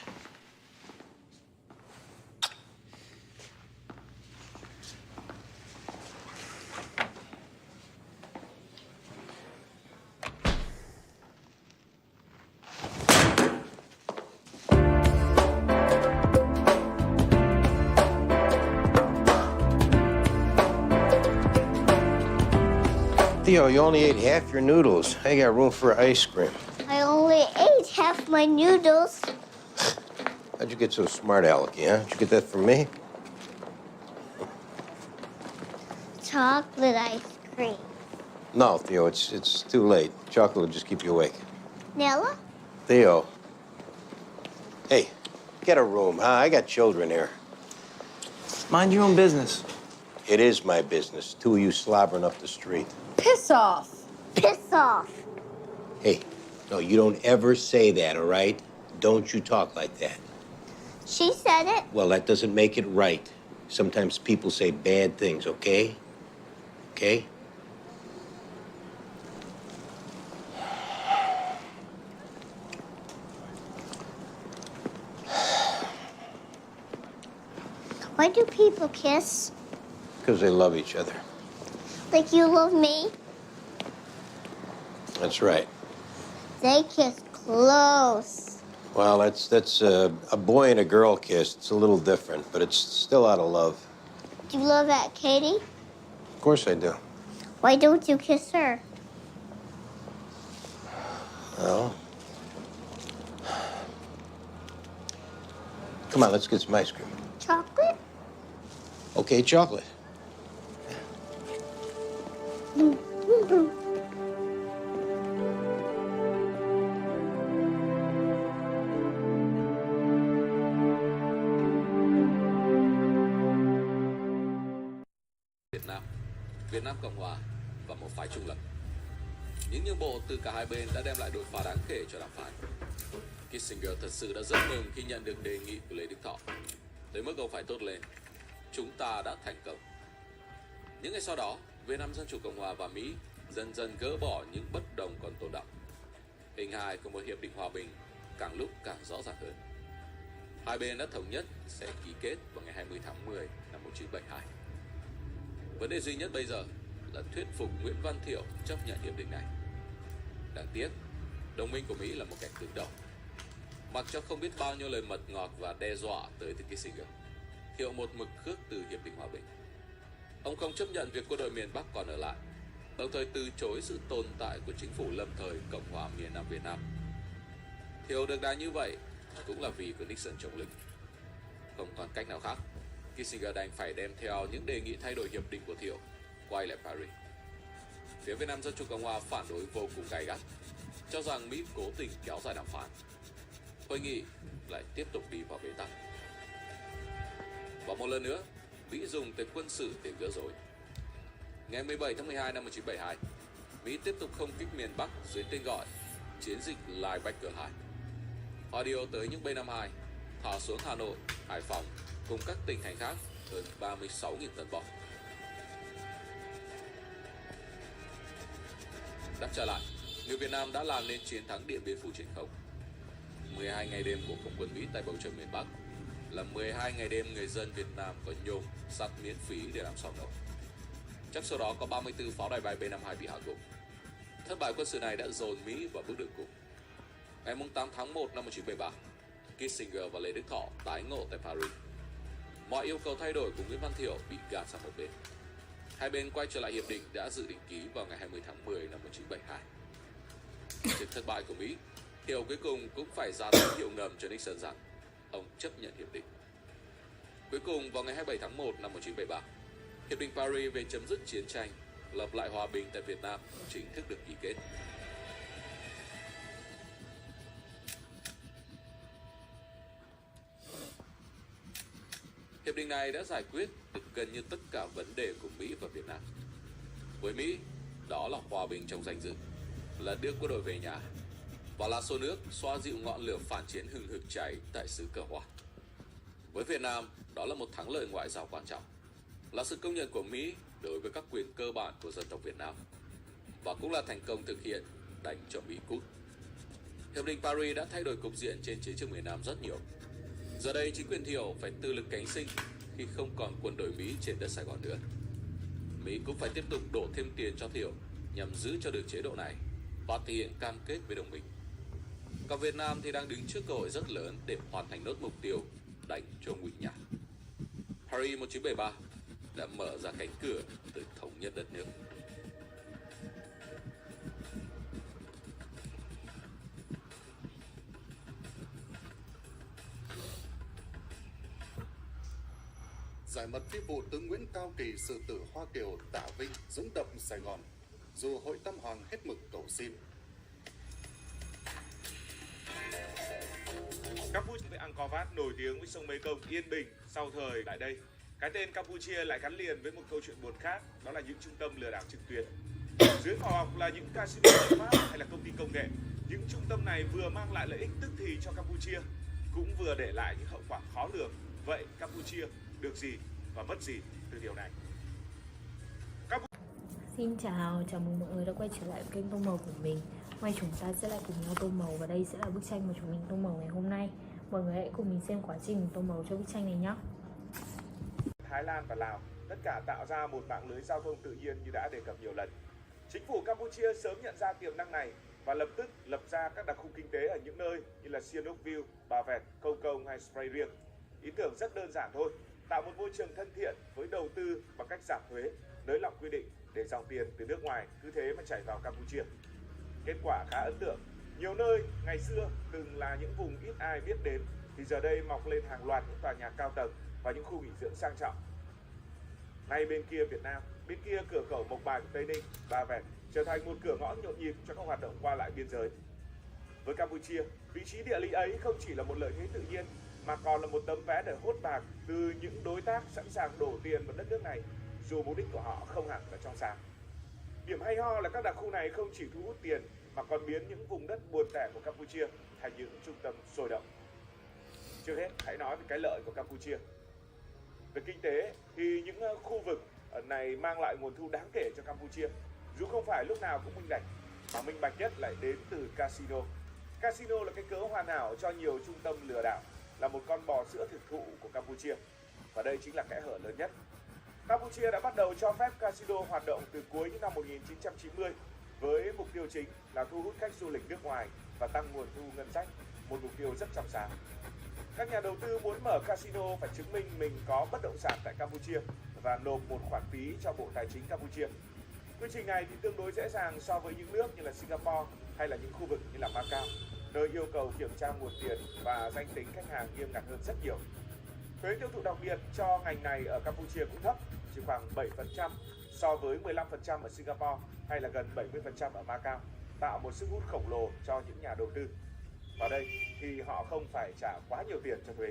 Theo, you only ate half your noodles. I got room for ice cream. I only ate half my noodles. How'd you get so smart, Alecky, huh? Did you get that from me? Chocolate ice cream. No, Theo, it's too late. Chocolate will just keep you awake. Nella? Theo. Hey, get a room, huh? I got children here. Mind your own business. It is my business. Two of you slobbering up the street. Piss off. Piss off. Hey, no, you don't ever say that, all right? Don't you talk like that. She said it. Well, that doesn't make it right. Sometimes people say bad things, okay? Okay? Why do people kiss? Because they love each other. Like you love me? That's right. They kiss close. Well, that's a boy and a girl kiss. It's a little different, but it's still out of love. Do you love Aunt Katie? Of course I do. Why don't you kiss her? Well, come on, let's get some ice cream. Chocolate? Okay, chocolate. Việt Nam Cộng Hòa và một phái trung lập. Những nhượng bộ từ cả hai bên đã đem lại đột phá đáng kể cho đàm phán. Kissinger thật sự đã rất mừng khi nhận được đề nghị của Lê Đức Thọ. Tới mức ông phải thốt lên, chúng ta đã thành công. Những ngày sau đó, Việt Nam Dân Chủ Cộng Hòa và Mỹ dần dần gỡ bỏ những bất đồng còn tồn đọng. Hình hài của một hiệp định hòa bình càng lúc càng rõ ràng hơn. Hai bên đã thống nhất sẽ ký kết vào ngày 20 tháng 10 năm 1972. Vấn đề duy nhất bây giờ là thuyết phục Nguyễn Văn Thiệu chấp nhận hiệp định này. Đáng tiếc, đồng minh của Mỹ là một kẻ cứng đầu. Mặc cho không biết bao nhiêu lời mật ngọt và đe dọa tới từ Kissinger, Thiệu một mực khước từ hiệp định hòa bình. Ông không chấp nhận việc quân đội miền Bắc còn ở lại, đồng thời từ chối sự tồn tại của chính phủ lâm thời Cộng hòa miền Nam Việt Nam. Thiệu được đà như vậy cũng là vì của Nixon chống lưng. Không còn cách nào khác, Kissinger đành phải đem theo những đề nghị thay đổi hiệp định của Thiệu quay lại Paris. Phía Việt Nam Dân Chủ Cộng Hòa phản đối vô cùng gay gắt, cho rằng Mỹ cố tình kéo dài đàm phán. Hội nghị lại tiếp tục đi vào bế tắc. Và một lần nữa, Mỹ dùng tới quân sự để gỡ rối. Ngày 17 tháng 12 năm 1972, Mỹ tiếp tục không kích miền Bắc dưới tên gọi Chiến dịch Linebacker 2. Họ điều tới những B-52, thả xuống Hà Nội, Hải Phòng cùng các tỉnh thành khác hơn 36.000 tấn bom. Đáp trả lại, người Việt Nam đã làm nên chiến thắng Điện Biên Phủ trên không. 12 ngày đêm của không quân Mỹ tại bầu trời miền Bắc là 12 ngày đêm người dân Việt Nam có nhôm, sắt miễn phí để làm sao nổ. Chắc sau đó có 34 pháo đài bay B-52 bị hạ gục. Thất bại quân sự này đã dồn Mỹ vào bước đường cùng. Ngày 8 tháng 1 năm 1973, Kissinger và Lê Đức Thọ tái ngộ tại Paris. Mọi yêu cầu thay đổi của Nguyễn Văn Thiệu bị gạt sang một bên. Hai bên quay trở lại hiệp định đã dự định ký vào ngày 20 tháng 10 năm 1972. Trước thất bại của Mỹ, Thiệu cuối cùng cũng phải ra tín hiệu ngầm cho Nixon rằng ông chấp nhận hiệp định. Cuối cùng vào ngày 27 tháng 1 năm 1973, Hiệp định Paris về chấm dứt chiến tranh, lập lại hòa bình tại Việt Nam chính thức được ký kết. này đã giải quyết được gần như tất cả vấn đề của Mỹ và Việt Nam. Với Mỹ, đó là hòa bình trong danh dự, là đưa quân đội về nhà, và là xô nước xoa dịu ngọn lửa phản chiến hừng hực cháy tại xứ cờ hoa. Với Việt Nam, đó là một thắng lợi ngoại giao quan trọng, là sự công nhận của Mỹ đối với các quyền cơ bản của dân tộc Việt Nam, và cũng là thành công thực hiện đánh cho Mỹ cút. Hiệp định Paris đã thay đổi cục diện trên chiến trường miền Nam rất nhiều. Giờ đây chính quyền Thiệu phải tự lực cánh sinh khi không còn quân đội Mỹ trên đất Sài Gòn nữa. Mỹ cũng phải tiếp tục đổ thêm tiền cho Thiệu nhằm giữ cho được chế độ này và thể hiện cam kết với đồng minh. Còn Việt Nam thì đang đứng trước cơ hội rất lớn để hoàn thành nốt mục tiêu đánh cho Ngụy Nhạc. Paris 1973 đã mở ra cánh cửa từ thống nhất đất nước. Giải mật phi vụ tướng Nguyễn Cao Kỳ sự tử Hoa Kiều Tả Vinh dũng đập Sài Gòn, dù hội Tam Hoàng hết mực cầu xin. Campuchia với Angkor Wat nổi tiếng với sông Mekong yên bình sau thời tại đây. Cái tên Campuchia lại gắn liền với một câu chuyện buồn khác, đó là những trung tâm lừa đảo trực tuyến. Dưới vỏ bọc là những casino hợp pháp hay là công ty công nghệ, những trung tâm này vừa mang lại lợi ích tức thì cho Campuchia, cũng vừa để lại những hậu quả khó lường. Vậy Campuchia được gì và mất gì từ điều này? Xin chào mừng mọi người đã quay trở lại kênh Tô Màu của mình. Hôm nay chúng ta sẽ lại cùng nhau tô màu và đây sẽ là bức tranh mà chúng mình tô màu ngày hôm nay. Mọi người hãy cùng mình xem quá trình tô màu cho bức tranh này nhé. Thái Lan và Lào tất cả tạo ra một mạng lưới giao thông tự nhiên như đã đề cập nhiều lần. Chính phủ Campuchia sớm nhận ra tiềm năng này và lập tức lập ra các đặc khu kinh tế ở những nơi như là Sihanouk View, Bà Vẹt, Công Công hay Spray Riêng. Ý tưởng rất đơn giản thôi, tạo một môi trường thân thiện với đầu tư bằng cách giảm thuế, nới lỏng quy định để dòng tiền từ nước ngoài cứ thế mà chảy vào Campuchia. Kết quả khá ấn tượng. Nhiều nơi ngày xưa từng là những vùng ít ai biết đến thì giờ đây mọc lên hàng loạt những tòa nhà cao tầng và những khu nghỉ dưỡng sang trọng. Ngay bên kia Việt Nam, bên kia cửa khẩu Mộc Bài của Tây Ninh, Bà Vẹt trở thành một cửa ngõ nhộn nhịp cho các hoạt động qua lại biên giới. Với Campuchia, vị trí địa lý ấy không chỉ là một lợi thế tự nhiên mà còn là một tấm vé để hốt bạc từ những đối tác sẵn sàng đổ tiền vào đất nước này, dù mục đích của họ không hẳn là trong sáng. Điểm hay ho là các đặc khu này không chỉ thu hút tiền mà còn biến những vùng đất buồn tẻ của Campuchia thành những trung tâm sôi động. Trước hết, hãy nói về cái lợi của Campuchia. Về kinh tế thì những khu vực này mang lại nguồn thu đáng kể cho Campuchia, dù không phải lúc nào cũng minh bạch, mà minh bạch nhất lại đến từ casino. Casino là cái cớ hoàn hảo cho nhiều trung tâm lừa đảo, là một con bò sữa thực thụ của Campuchia. Và đây chính là kẽ hở lớn nhất. Campuchia đã bắt đầu cho phép casino hoạt động từ cuối những năm 1990 với mục tiêu chính là thu hút khách du lịch nước ngoài và tăng nguồn thu ngân sách, một mục tiêu rất trong sáng. Các nhà đầu tư muốn mở casino phải chứng minh mình có bất động sản tại Campuchia và nộp một khoản phí cho Bộ Tài chính Campuchia. Quy trình này thì tương đối dễ dàng so với những nước như là Singapore hay là những khu vực như là Macau, nơi yêu cầu kiểm tra nguồn tiền và danh tính khách hàng nghiêm ngặt hơn rất nhiều. Thuế tiêu thụ đặc biệt cho ngành này ở Campuchia cũng thấp, chỉ khoảng 7% so với 15% ở Singapore hay là gần 70% ở Macau, tạo một sức hút khổng lồ cho những nhà đầu tư. Vào đây thì họ không phải trả quá nhiều tiền cho thuế.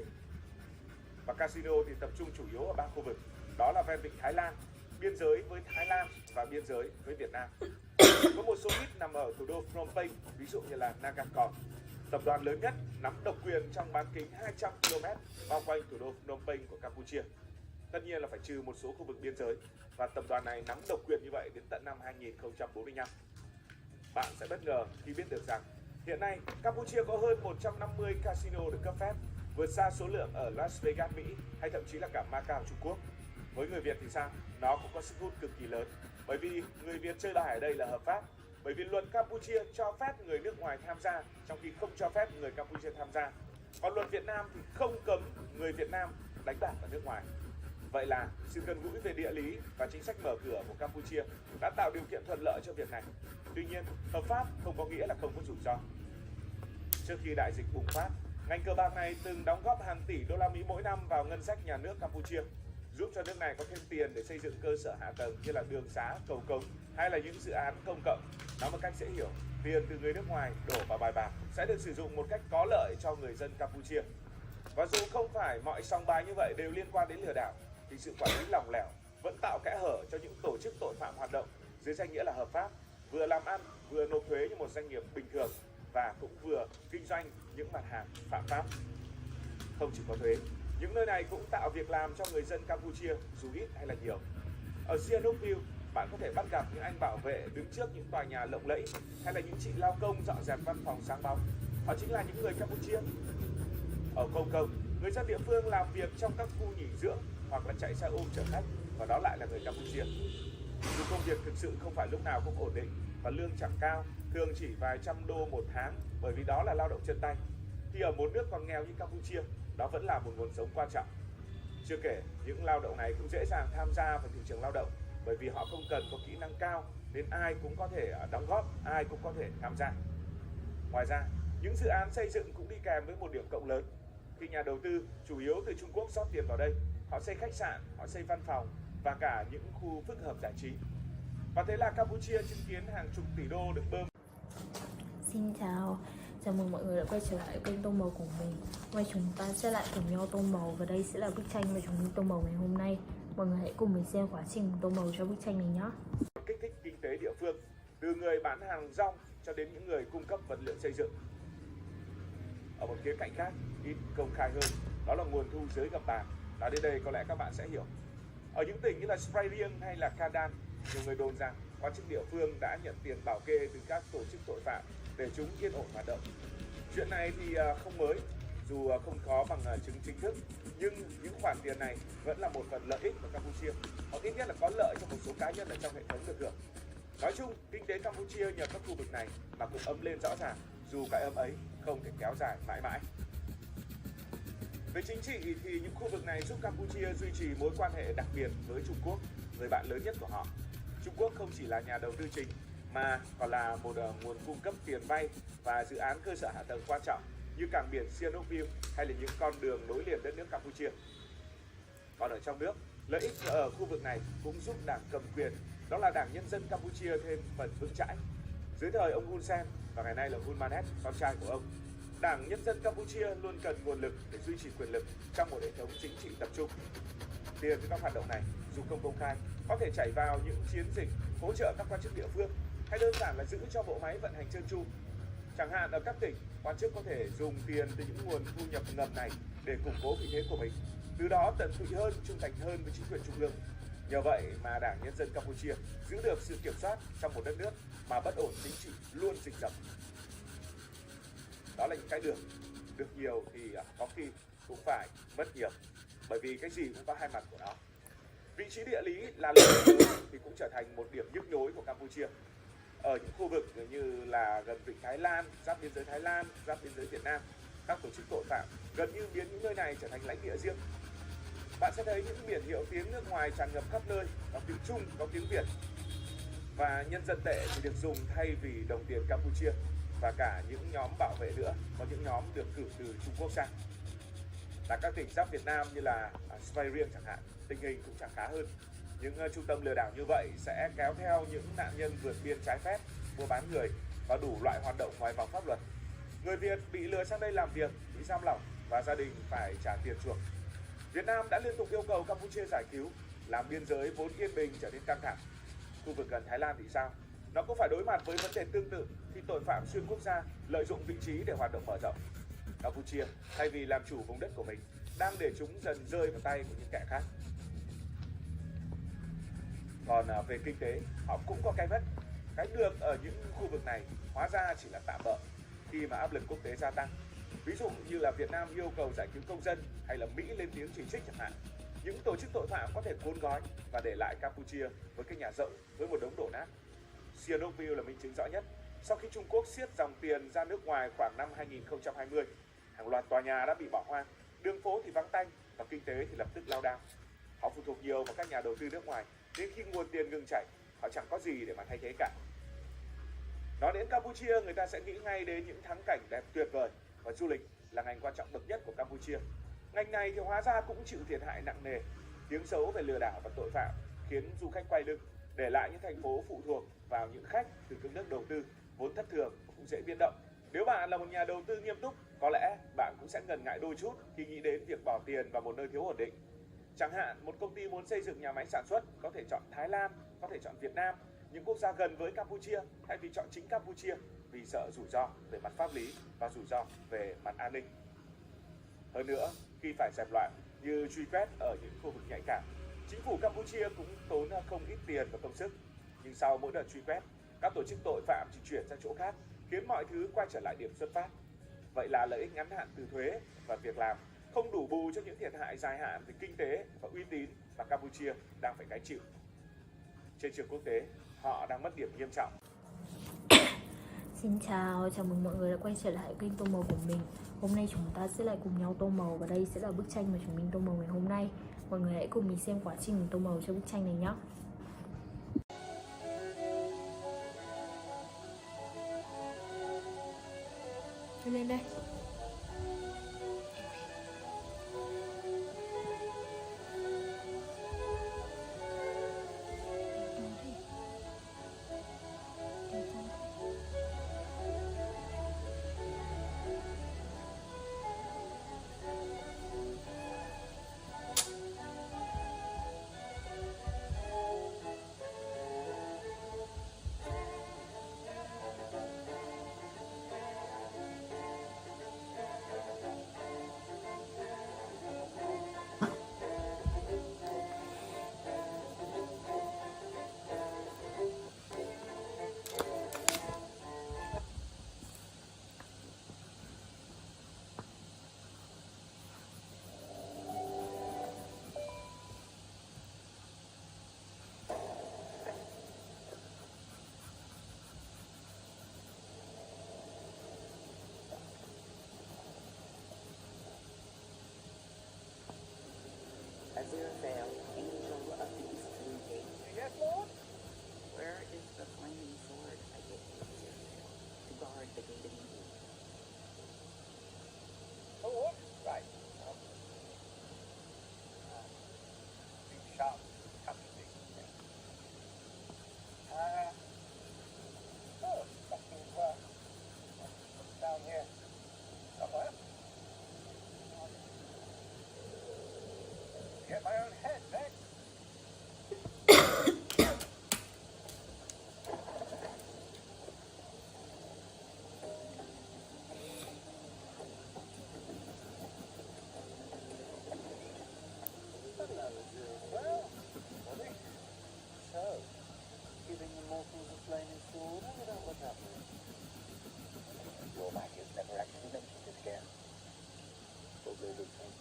Và casino thì tập trung chủ yếu ở 3 khu vực, đó là ven vịnh Thái Lan, biên giới với Thái Lan và biên giới với Việt Nam. Có một số ít nằm ở thủ đô Phnom Penh, ví dụ như là Nagakon. Tập đoàn lớn nhất nắm độc quyền trong bán kính 200 km bao quanh thủ đô Phnom Penh của Campuchia. Tất nhiên là phải trừ một số khu vực biên giới, và tập đoàn này nắm độc quyền như vậy đến tận năm 2045. Bạn sẽ bất ngờ khi biết được rằng hiện nay Campuchia có hơn 150 casino được cấp phép, vượt xa số lượng ở Las Vegas, Mỹ hay thậm chí là cả Macau, Trung Quốc. Với người Việt thì sao? Nó cũng có sức hút cực kỳ lớn, bởi vì người Việt chơi bài ở đây là hợp pháp. Bởi vì luật Campuchia cho phép người nước ngoài tham gia, trong khi không cho phép người Campuchia tham gia. Còn luật Việt Nam thì không cấm người Việt Nam đánh bạc ở nước ngoài. Vậy là sự gần gũi về địa lý và chính sách mở cửa của Campuchia đã tạo điều kiện thuận lợi cho việc này. Tuy nhiên, hợp pháp không có nghĩa là không có rủi ro. Trước khi đại dịch bùng phát, ngành cờ bạc này từng đóng góp hàng tỷ đô la Mỹ mỗi năm vào ngân sách nhà nước Campuchia, giúp cho nước này có thêm tiền để xây dựng cơ sở hạ tầng như là đường xá, cầu cống hay là những dự án công cộng. Nói một cách dễ hiểu, tiền từ người nước ngoài đổ vào bài bạc sẽ được sử dụng một cách có lợi cho người dân Campuchia. Và dù không phải mọi sòng bài như vậy đều liên quan đến lừa đảo, thì sự quản lý lỏng lẻo vẫn tạo kẽ hở cho những tổ chức tội phạm hoạt động dưới danh nghĩa là hợp pháp, vừa làm ăn, vừa nộp thuế như một doanh nghiệp bình thường và cũng vừa kinh doanh những mặt hàng phạm pháp. Không chỉ có thuế, những nơi này cũng tạo việc làm cho người dân Campuchia dù ít hay là nhiều. Ở Sihanoukville, bạn có thể bắt gặp những anh bảo vệ đứng trước những tòa nhà lộng lẫy hay là những chị lao công dọn dẹp văn phòng sáng bóng. Họ chính là những người Campuchia. Ở Hồng Kông, người dân địa phương làm việc trong các khu nghỉ dưỡng hoặc là chạy xe ôm chở khách, và đó lại là người Campuchia. Dù công việc thực sự không phải lúc nào cũng ổn định và lương chẳng cao, thường chỉ vài trăm đô một tháng, bởi vì đó là lao động chân tay, thì ở một nước còn nghèo như Campuchia, đó vẫn là một nguồn sống quan trọng. Chưa kể, những lao động này cũng dễ dàng tham gia vào thị trường lao động, bởi vì họ không cần có kỹ năng cao nên ai cũng có thể đóng góp, ai cũng có thể tham gia. Ngoài ra, những dự án xây dựng cũng đi kèm với một điểm cộng lớn. Khi nhà đầu tư chủ yếu từ Trung Quốc rót tiền vào đây, họ xây khách sạn, họ xây văn phòng và cả những khu phức hợp giải trí. Và thế là Campuchia chứng kiến hàng chục tỷ đô được bơm. Xin chào, chào mừng mọi người đã quay trở lại kênh Tô Màu của mình. Hôm nay chúng ta sẽ lại cùng nhau tô màu và đây sẽ là bức tranh mà chúng mình tô màu ngày hôm nay. Mọi người hãy cùng mình xem quá trình tô màu cho bức tranh này nhé. Kích thích kinh tế địa phương, từ người bán hàng rong cho đến những người cung cấp vật liệu xây dựng. Ở một khía cạnh khác, ít công khai hơn, đó là nguồn thu dưới gầm bàn. Nói đến đây có lẽ các bạn sẽ hiểu. Ở những tỉnh như là Svay Rieng hay là Kandan, nhiều người đồn rằng quan chức địa phương đã nhận tiền bảo kê từ các tổ chức tội phạm để chúng yên ổn hoạt động. Chuyện này thì không mới, dù không có bằng chứng chính thức, nhưng những khoản tiền này vẫn là một phần lợi ích của Campuchia, hoặc ít nhất là có lợi cho một số cá nhân ở trong hệ thống được hưởng. Nói chung, kinh tế Campuchia nhờ các khu vực này mà cũng ấm lên rõ ràng, dù cái ấm ấy không thể kéo dài mãi mãi. Về chính trị thì những khu vực này giúp Campuchia duy trì mối quan hệ đặc biệt với Trung Quốc, người bạn lớn nhất của họ. Trung Quốc không chỉ là nhà đầu tư chính mà còn là một nguồn cung cấp tiền vay và dự án cơ sở hạ tầng quan trọng như cảng biển Sihanoukville hay là những con đường nối liền đất nước Campuchia. Còn ở trong nước, lợi ích ở khu vực này cũng giúp đảng cầm quyền, đó là Đảng Nhân dân Campuchia thêm phần vững chãi. Dưới thời ông Hun Sen và ngày nay là Hun Manet, con trai của ông, Đảng Nhân dân Campuchia luôn cần nguồn lực để duy trì quyền lực trong một hệ thống chính trị tập trung. Tiền từ các hoạt động này, dù không công khai, có thể chảy vào những chiến dịch hỗ trợ các quan chức địa phương hay đơn giản là giữ cho bộ máy vận hành trơn tru. Chẳng hạn ở các tỉnh, quan chức có thể dùng tiền từ những nguồn thu nhập ngầm này để củng cố vị thế của mình, từ đó tận tụy hơn, trung thành hơn với chính quyền trung ương. Nhờ vậy mà Đảng Nhân dân Campuchia giữ được sự kiểm soát trong một đất nước mà bất ổn chính trị luôn rình rập. Đó là những cái được nhiều thì có khi cũng phải mất nhiều, bởi vì cái gì cũng có hai mặt của nó. Vị trí địa lý là lớn thì cũng trở thành một điểm nhức nhối của Campuchia. Ở những khu vực như là gần vịnh Thái Lan, giáp biên giới Thái Lan, giáp biên giới Việt Nam, các tổ chức tội phạm gần như biến những nơi này trở thành lãnh địa riêng. Bạn sẽ thấy những biển hiệu tiếng nước ngoài tràn ngập khắp nơi, có tiếng Trung, có tiếng Việt. Và nhân dân tệ thì được dùng thay vì đồng tiền Campuchia, và cả những nhóm bảo vệ nữa, có những nhóm được cử từ Trung Quốc sang. Tại các tỉnh giáp Việt Nam như là Svay Rieng chẳng hạn, tình hình cũng chẳng khá hơn. Những trung tâm lừa đảo như vậy sẽ kéo theo những nạn nhân vượt biên trái phép, mua bán người và đủ loại hoạt động ngoài vòng pháp luật. Người Việt bị lừa sang đây làm việc, bị giam lỏng và gia đình phải trả tiền chuộc. Việt Nam đã liên tục yêu cầu Campuchia giải cứu, làm biên giới vốn yên bình trở nên căng thẳng. Khu vực gần Thái Lan thì sao? Nó cũng phải đối mặt với vấn đề tương tự khi tội phạm xuyên quốc gia lợi dụng vị trí để hoạt động mở rộng. Campuchia, thay vì làm chủ vùng đất của mình, đang để chúng dần rơi vào tay của những kẻ khác. Còn về kinh tế, họ cũng có cái mất. Cái được ở những khu vực này hóa ra chỉ là tạm bợ khi mà áp lực quốc tế gia tăng. Ví dụ như là Việt Nam yêu cầu giải cứu công dân hay là Mỹ lên tiếng chỉ trích chẳng hạn. Những tổ chức tội phạm có thể cuốn gói và để lại Campuchia với cái nhà rộng với một đống đổ nát. Sihanoukville là minh chứng rõ nhất. Sau khi Trung Quốc siết dòng tiền ra nước ngoài khoảng năm 2020, hàng loạt tòa nhà đã bị bỏ hoang, đường phố thì vắng tanh và kinh tế thì lập tức lao đao. Họ phụ thuộc nhiều vào các nhà đầu tư nước ngoài, nên khi nguồn tiền ngừng chảy, họ chẳng có gì để mà thay thế cả. Nói đến Campuchia, người ta sẽ nghĩ ngay đến những thắng cảnh đẹp tuyệt vời, và du lịch là ngành quan trọng bậc nhất của Campuchia. Ngành này thì hóa ra cũng chịu thiệt hại nặng nề. Tiếng xấu về lừa đảo và tội phạm khiến du khách quay lưng, để lại những thành phố phụ thuộc vào những khách từ các nước đầu tư vốn thất thường và cũng dễ biến động. Nếu bạn là một nhà đầu tư nghiêm túc Có lẽ bạn cũng sẽ ngần ngại đôi chút khi nghĩ đến việc bỏ tiền vào một nơi thiếu ổn định. Chẳng hạn, một công ty muốn xây dựng nhà máy sản xuất có thể chọn Thái Lan, có thể chọn Việt Nam, những quốc gia gần với Campuchia, thay vì chọn chính Campuchia vì sợ rủi ro về mặt pháp lý và rủi ro về mặt an ninh. Hơn nữa, khi phải dẹp loạn như truy quét ở những khu vực nhạy cảm, chính phủ Campuchia cũng tốn không ít tiền và công sức. Nhưng sau mỗi đợt truy quét, các tổ chức tội phạm chỉ chuyển sang chỗ khác, khiến mọi thứ quay trở lại điểm xuất phát. Vậy là lợi ích ngắn hạn từ thuế và việc làm không đủ bù cho những thiệt hại dài hạn về kinh tế và uy tín mà Campuchia đang phải gánh chịu. Trên trường quốc tế, họ đang mất điểm nghiêm trọng. Xin chào, chào mừng mọi người đã quay trở lại kênh Tô Màu của mình. Hôm nay chúng ta sẽ lại cùng nhau tô màu và đây sẽ là bức tranh mà chúng mình tô màu ngày hôm nay. Mọi người hãy cùng mình xem quá trình mình tô màu cho bức tranh này nhé. Lên đây. Aziraphale, angel of the eastern gate. Yes, Lord? Where is the flaming sword I gave you, Aziraphale, to guard the gate of Eden? Oh, what? Right. Big sharp, cutting thing. Something down here somewhere. Get my own head next. Well, so, giving the mortals a flaming sword, how about what's happening? Your Mac has never actually mentioned it again. Probably a good thing.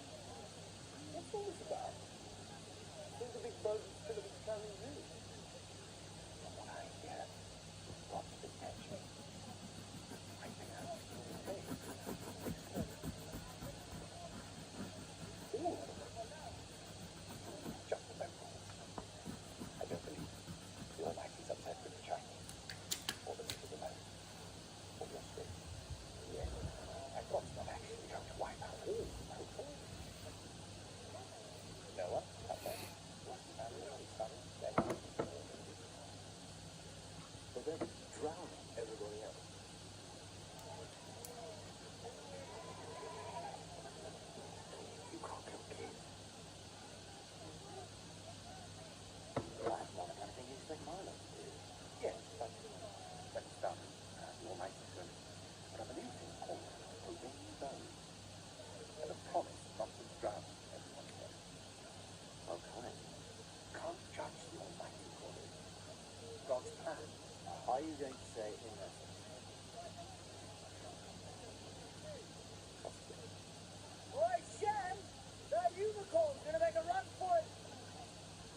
What's all this about? Who's the big boat that's going to be coming in? From what I hear, lots of attention. I think that's okay. Ooh. Just the local. I don't believe the Almighty's upset with the Chinese, or the people of the most, or the Australians. Yes, and God's not actually going to wipe out all the local. Noah, okay. But then drown everybody else. You can't kill kids. Well, that's not the kind of thing you expect Milo to do. Yes, but when it's done, your might is good. But I believe in called a rainbow. And a promise not to drown everyone else. Okay. Can't judge the Almighty for it. God's plan. Are you going to say innocent? Boy, Shem! That unicorn's gonna make a run for it!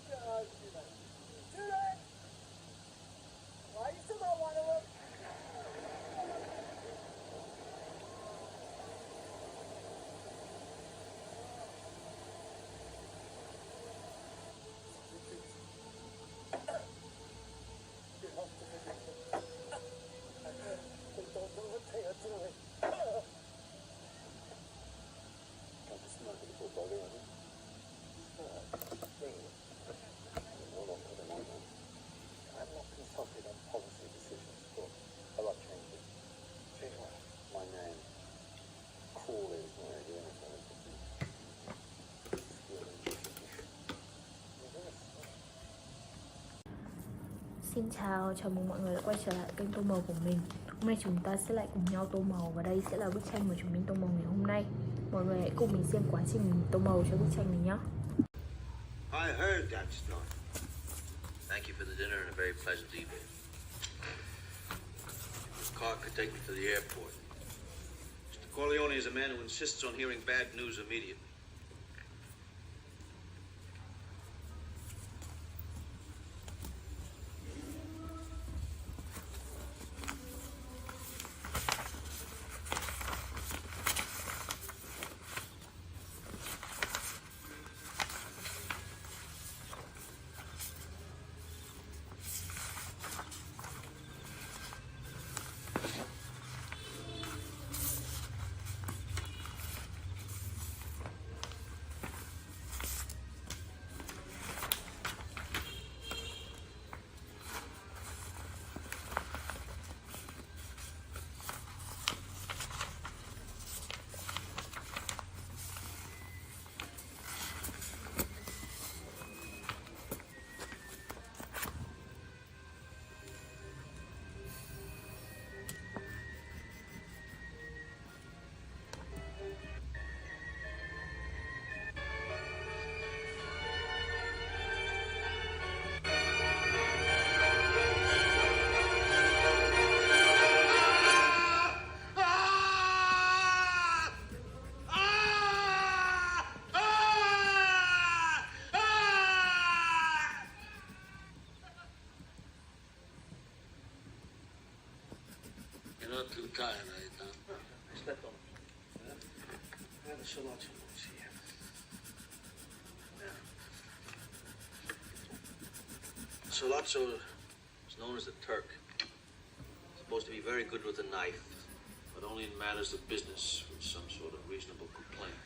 No, too late. Too late! Why, you still don't want to look? Xin chào, chào mừng mọi người đã quay trở lại kênh Tô Màu của mình. Hôm nay chúng ta sẽ lại cùng nhau tô màu và đây sẽ là bức tranh mà chúng mình tô màu ngày hôm nay. Mọi người hãy cùng mình xem quá trình mình tô màu cho bức tranh này nhé. I heard that story. Thank you for the dinner and a very pleasant evening. This car could take me to the airport. Mr. Corleone is a man who insists on hearing bad news immediately. You're not too tired, are you, Tom? Aspetta un attimo. Adesso lancio la polizia. Solazzo is known as the Turk. He's supposed to be very good with a knife, but only in matters of business with some sort of reasonable complaint.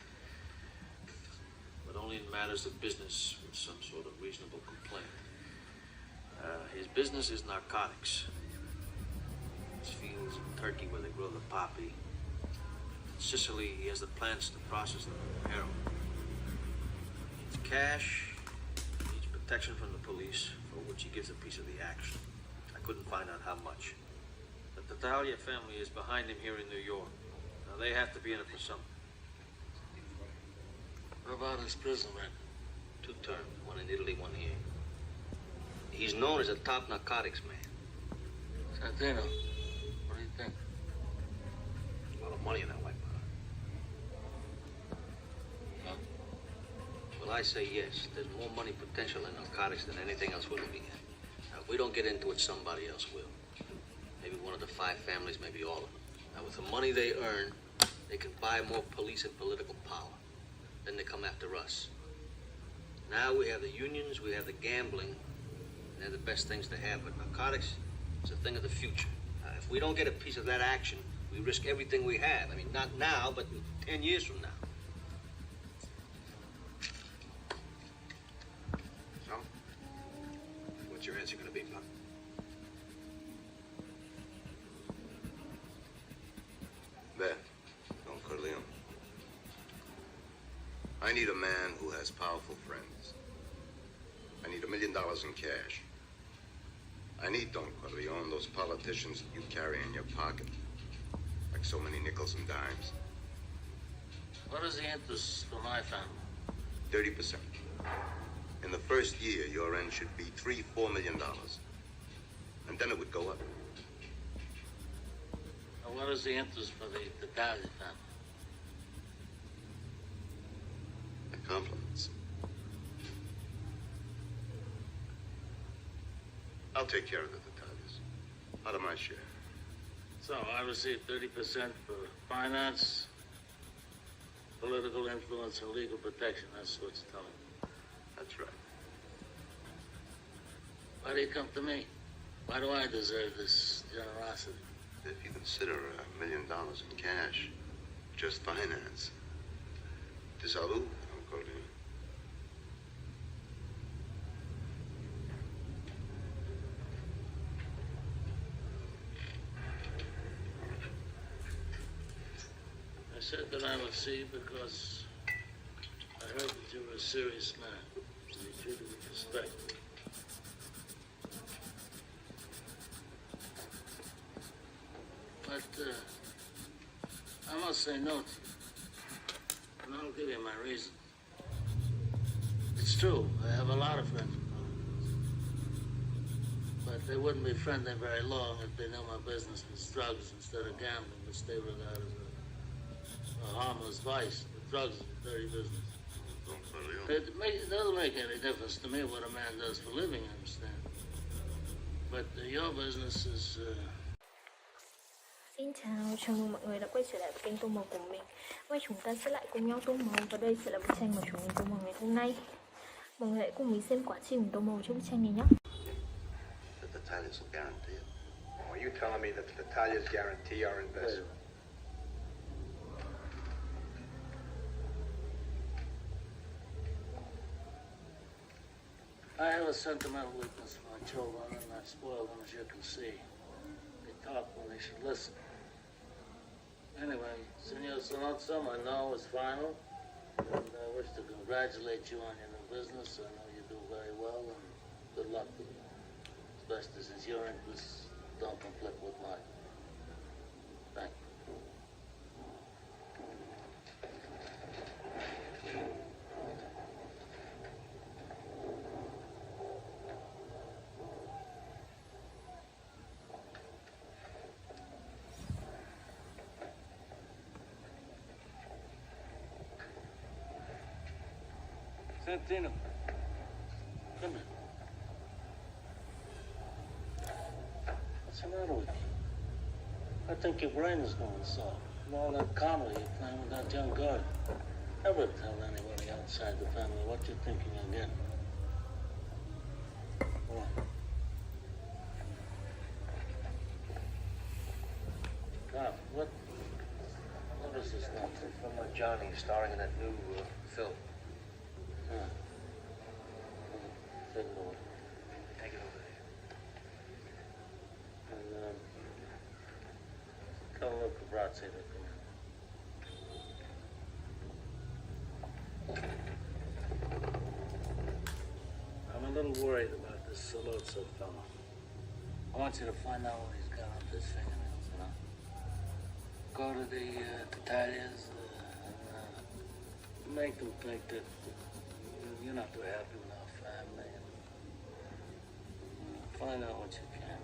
But only in matters of business with some sort of reasonable complaint. His business is narcotics. Fields in Turkey where they grow the poppy. In Sicily, he has the plants to process the heroin. He needs cash, he needs protection from the police, for which he gives a piece of the action. I couldn't find out how much. The Tattaglia family is behind him here in New York. Now, they have to be in it for something. What about his prison record? 2 terms, one in Italy, one here. He's known as a top narcotics man. Santino. What do you think? A lot of money in that white powder. Huh? Well, I say yes. There's more money potential in narcotics than anything else we're looking at. Now, if we don't get into it, somebody else will. Maybe one of the 5 families, maybe all of them. Now, with the money they earn, they can buy more police and political power. Then they come after us. Now we have the unions, we have the gambling. They're the best things to have, but narcotics is a thing of the future. If we don't get a piece of that action, we risk everything we have. I mean, not now, but 10 years from now. So, what's your answer going to be, Pop? Beth, Don Corleone. I need a man who has powerful friends. I need $1 million in cash. I need, Don Corleone, those politicians that you carry in your pocket. Like so many nickels and dimes. What is the interest for my family? 30%. In the first year, your end should be $3-4 million. And then it would go up. Now, what is the interest for the Tattaglia family? The compliments. I'll take care of the Tattaglias. Out of my share. So, I receive 30% for finance, political influence, and legal protection. That's what it's telling me. That's right. Why do you come to me? Why do I deserve this generosity? If you consider $1 million in cash, just finance. To salud, Don Corleone. I said that I would see because I heard that you were a serious man. And you treated me with respect. But I must say no to you. And I'll give you my reason. It's true, I have a lot of friends in politics. But they wouldn't be friendly very long if they knew my business was drugs instead of gambling, which they regard as a harmless vice. But drugs is a dirty business. It doesn't make any difference to me what a man does for a living, I understand. But your business is... Xin chào, chào mừng mọi người đã quay trở lại với kênh tô màu của mình. Và chúng ta sẽ lại cùng nhau tô màu, và đây sẽ là bức tranh mà chúng mình tô màu ngày hôm nay. Mọi người hãy cùng mình xem quá trình tô màu cho bức tranh này nhé. The detalles will guarantee it. Are you telling me that the detalles guarantee our investment? I have a sentimental weakness for my children, and I spoil them, as you can see. They talk when they should listen. Anyway, Senor Sonotsum, I know is final, and I wish to congratulate you on your new business. I know you do very well, and good luck with it. As best as is your interests, don't conflict with mine. Thank you. Santino, come here. What's the matter with you? I think your brain is going soft. And all that comedy you're playing with that young girl. Never tell anybody outside the family what you're thinking again. Come on. Now, what is this nonsense? From Johnny, starring in that new film. Yeah. Take it over. Take it over there. And, tell Luca Brazzi to come in. I'm a little worried about this Saluzzo fellow. I want you to find out what he's got up his fingernails, you know? Go to the Italians and make them think that you're not too happy with our family. And find out what you can.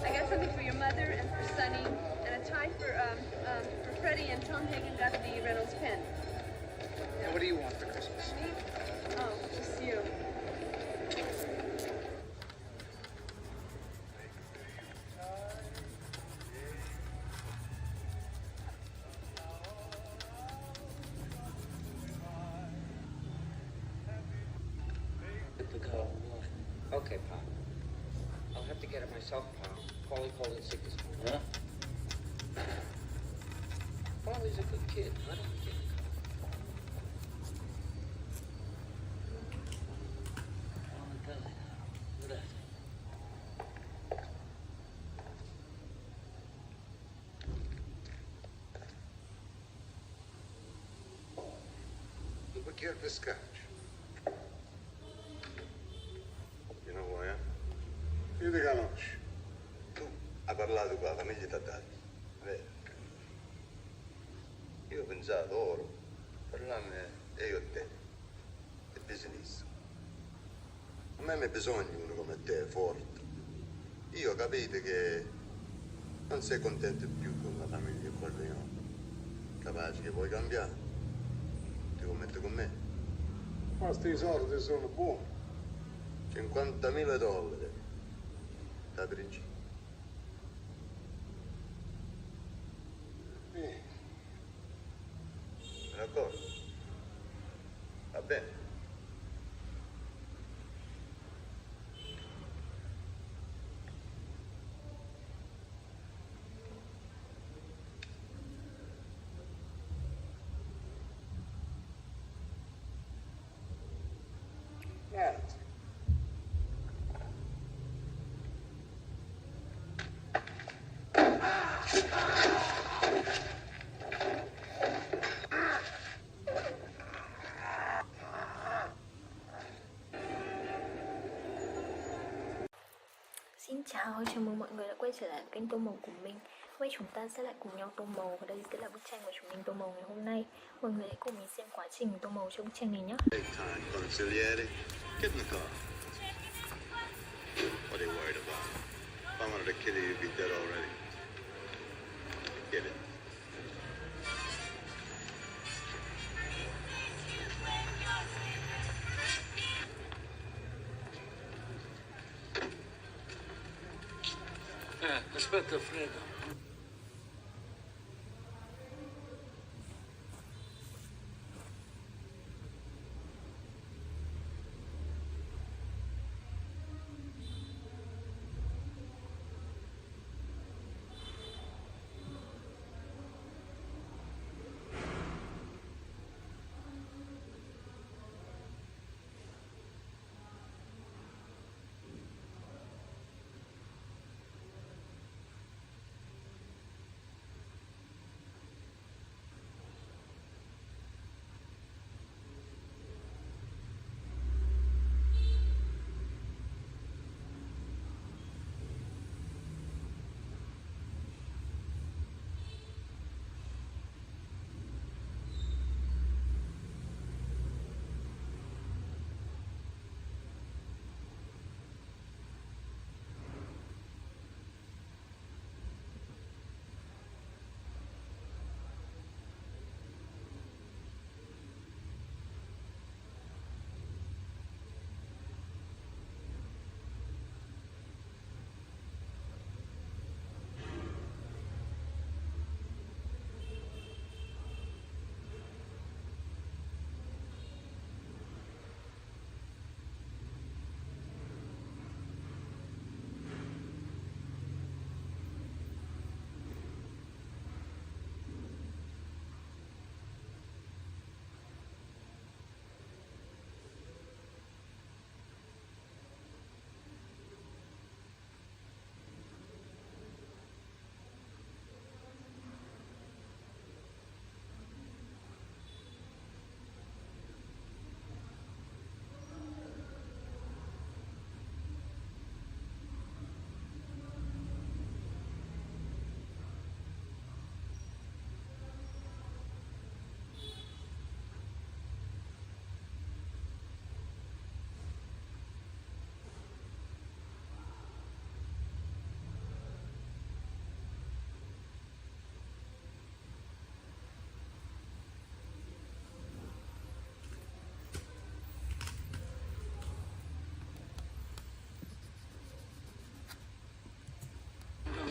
I got something for your mother and for Sonny, and a tie for Freddie, and Tom Hagen got the Reynolds pen. And what do you want for Christmas? Me? Oh, just you. Get the car. Okay, Pop. I'll have to get it myself, pal. Paulie called in sick this morning. Huh? Paulie's a good kid. I don't get it. Bicchiere di scotch. You know who I am? Io ti conosci. Tu hai parlato con la famiglia Tattaglia, vero? Io ho pensato oro, parlarne e io a te. È business. A me mi bisogna uno come te, forte. Io capite che non sei contento più con la famiglia Corleone. Capace che vuoi cambiare. Ti commetti con me? Ma sti soldi sono buoni. $50.000 da principio. D'accordo? Va bene. Xin chào, chào mừng mọi người đã quay trở lại kênh tô màu của mình. Hôm nay chúng ta sẽ lại cùng nhau tô màu và đây sẽ là bức tranh mà chúng mình tô màu ngày hôm nay. Mọi người hãy cùng mình xem quá trình tô màu cho bức tranh này nhé. Big time, consigliere. Get in the car. What are you worried about? If I wanted to kill you, you'd be dead already. Get it. Aspetta, Fredo.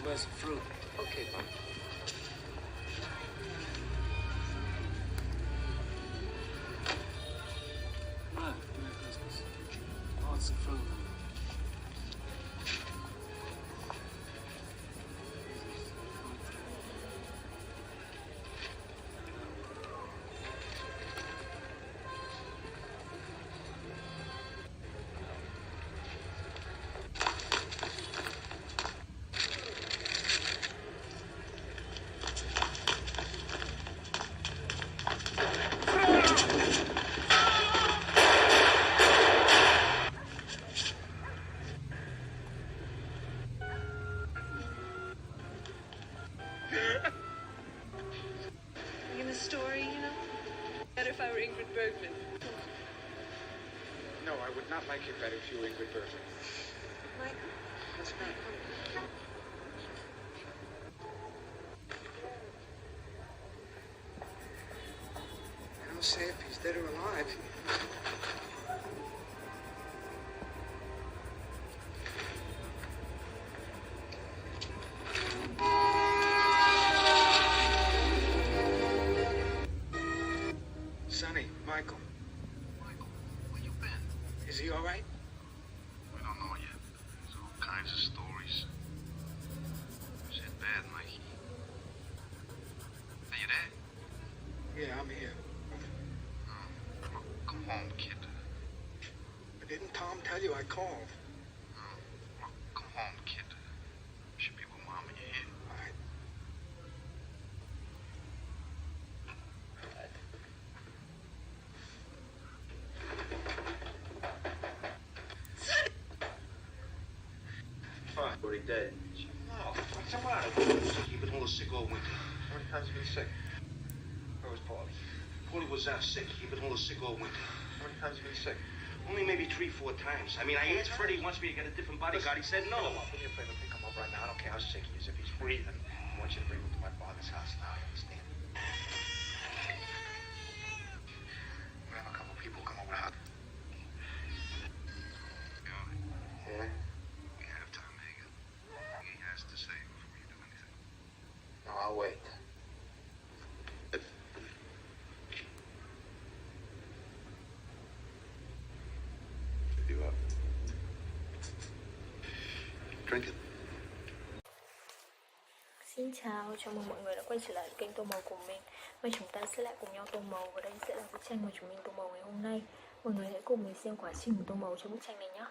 Buy some fruit. Okay, Bob. Come on, Merry Christmas. I want some fruit. In the story, you know? Better if I were Ingrid Bergman. No, I would not like it better if you were Ingrid Bergman. Michael? That's right. I don't say if he's dead or alive. Sonny, Michael. Michael, where you been? Is he all right? We don't know yet. There's all kinds of stories. Shit bad, Mikey. Are you there? Yeah, I'm here. Oh, come home, kid. But didn't Tom tell you I called? Well, come home, kid. You should be with Mom when you're here. All right. What? every day. No, what's the matter? You've been a little sick all winter. How many times have you been sick? Where was Paulie? Paulie was out sick. You've been a little sick all winter. How many times have you been sick? Only maybe 3-4 times. I mean, I asked Freddie he wants me to get a different bodyguard. He said no. Come on, do me a favor. Pick him up right now. I don't care how sick he is. If he's breathing, I want you to bring him to my father's house now. You understand? We have a couple people come over to Yeah? We have time, Hagen. He has to say before you do anything. No, I'll wait. You up? Drink it. Xin chào, chào mừng mọi người đã quay trở lại kênh Tô Màu của mình. Và chúng ta sẽ lại cùng nhau tô màu, và đây sẽ là bức tranh mà chúng mình tô màu ngày hôm nay. Mọi người hãy cùng mình xem quá trình tô màu cho bức tranh này nhé.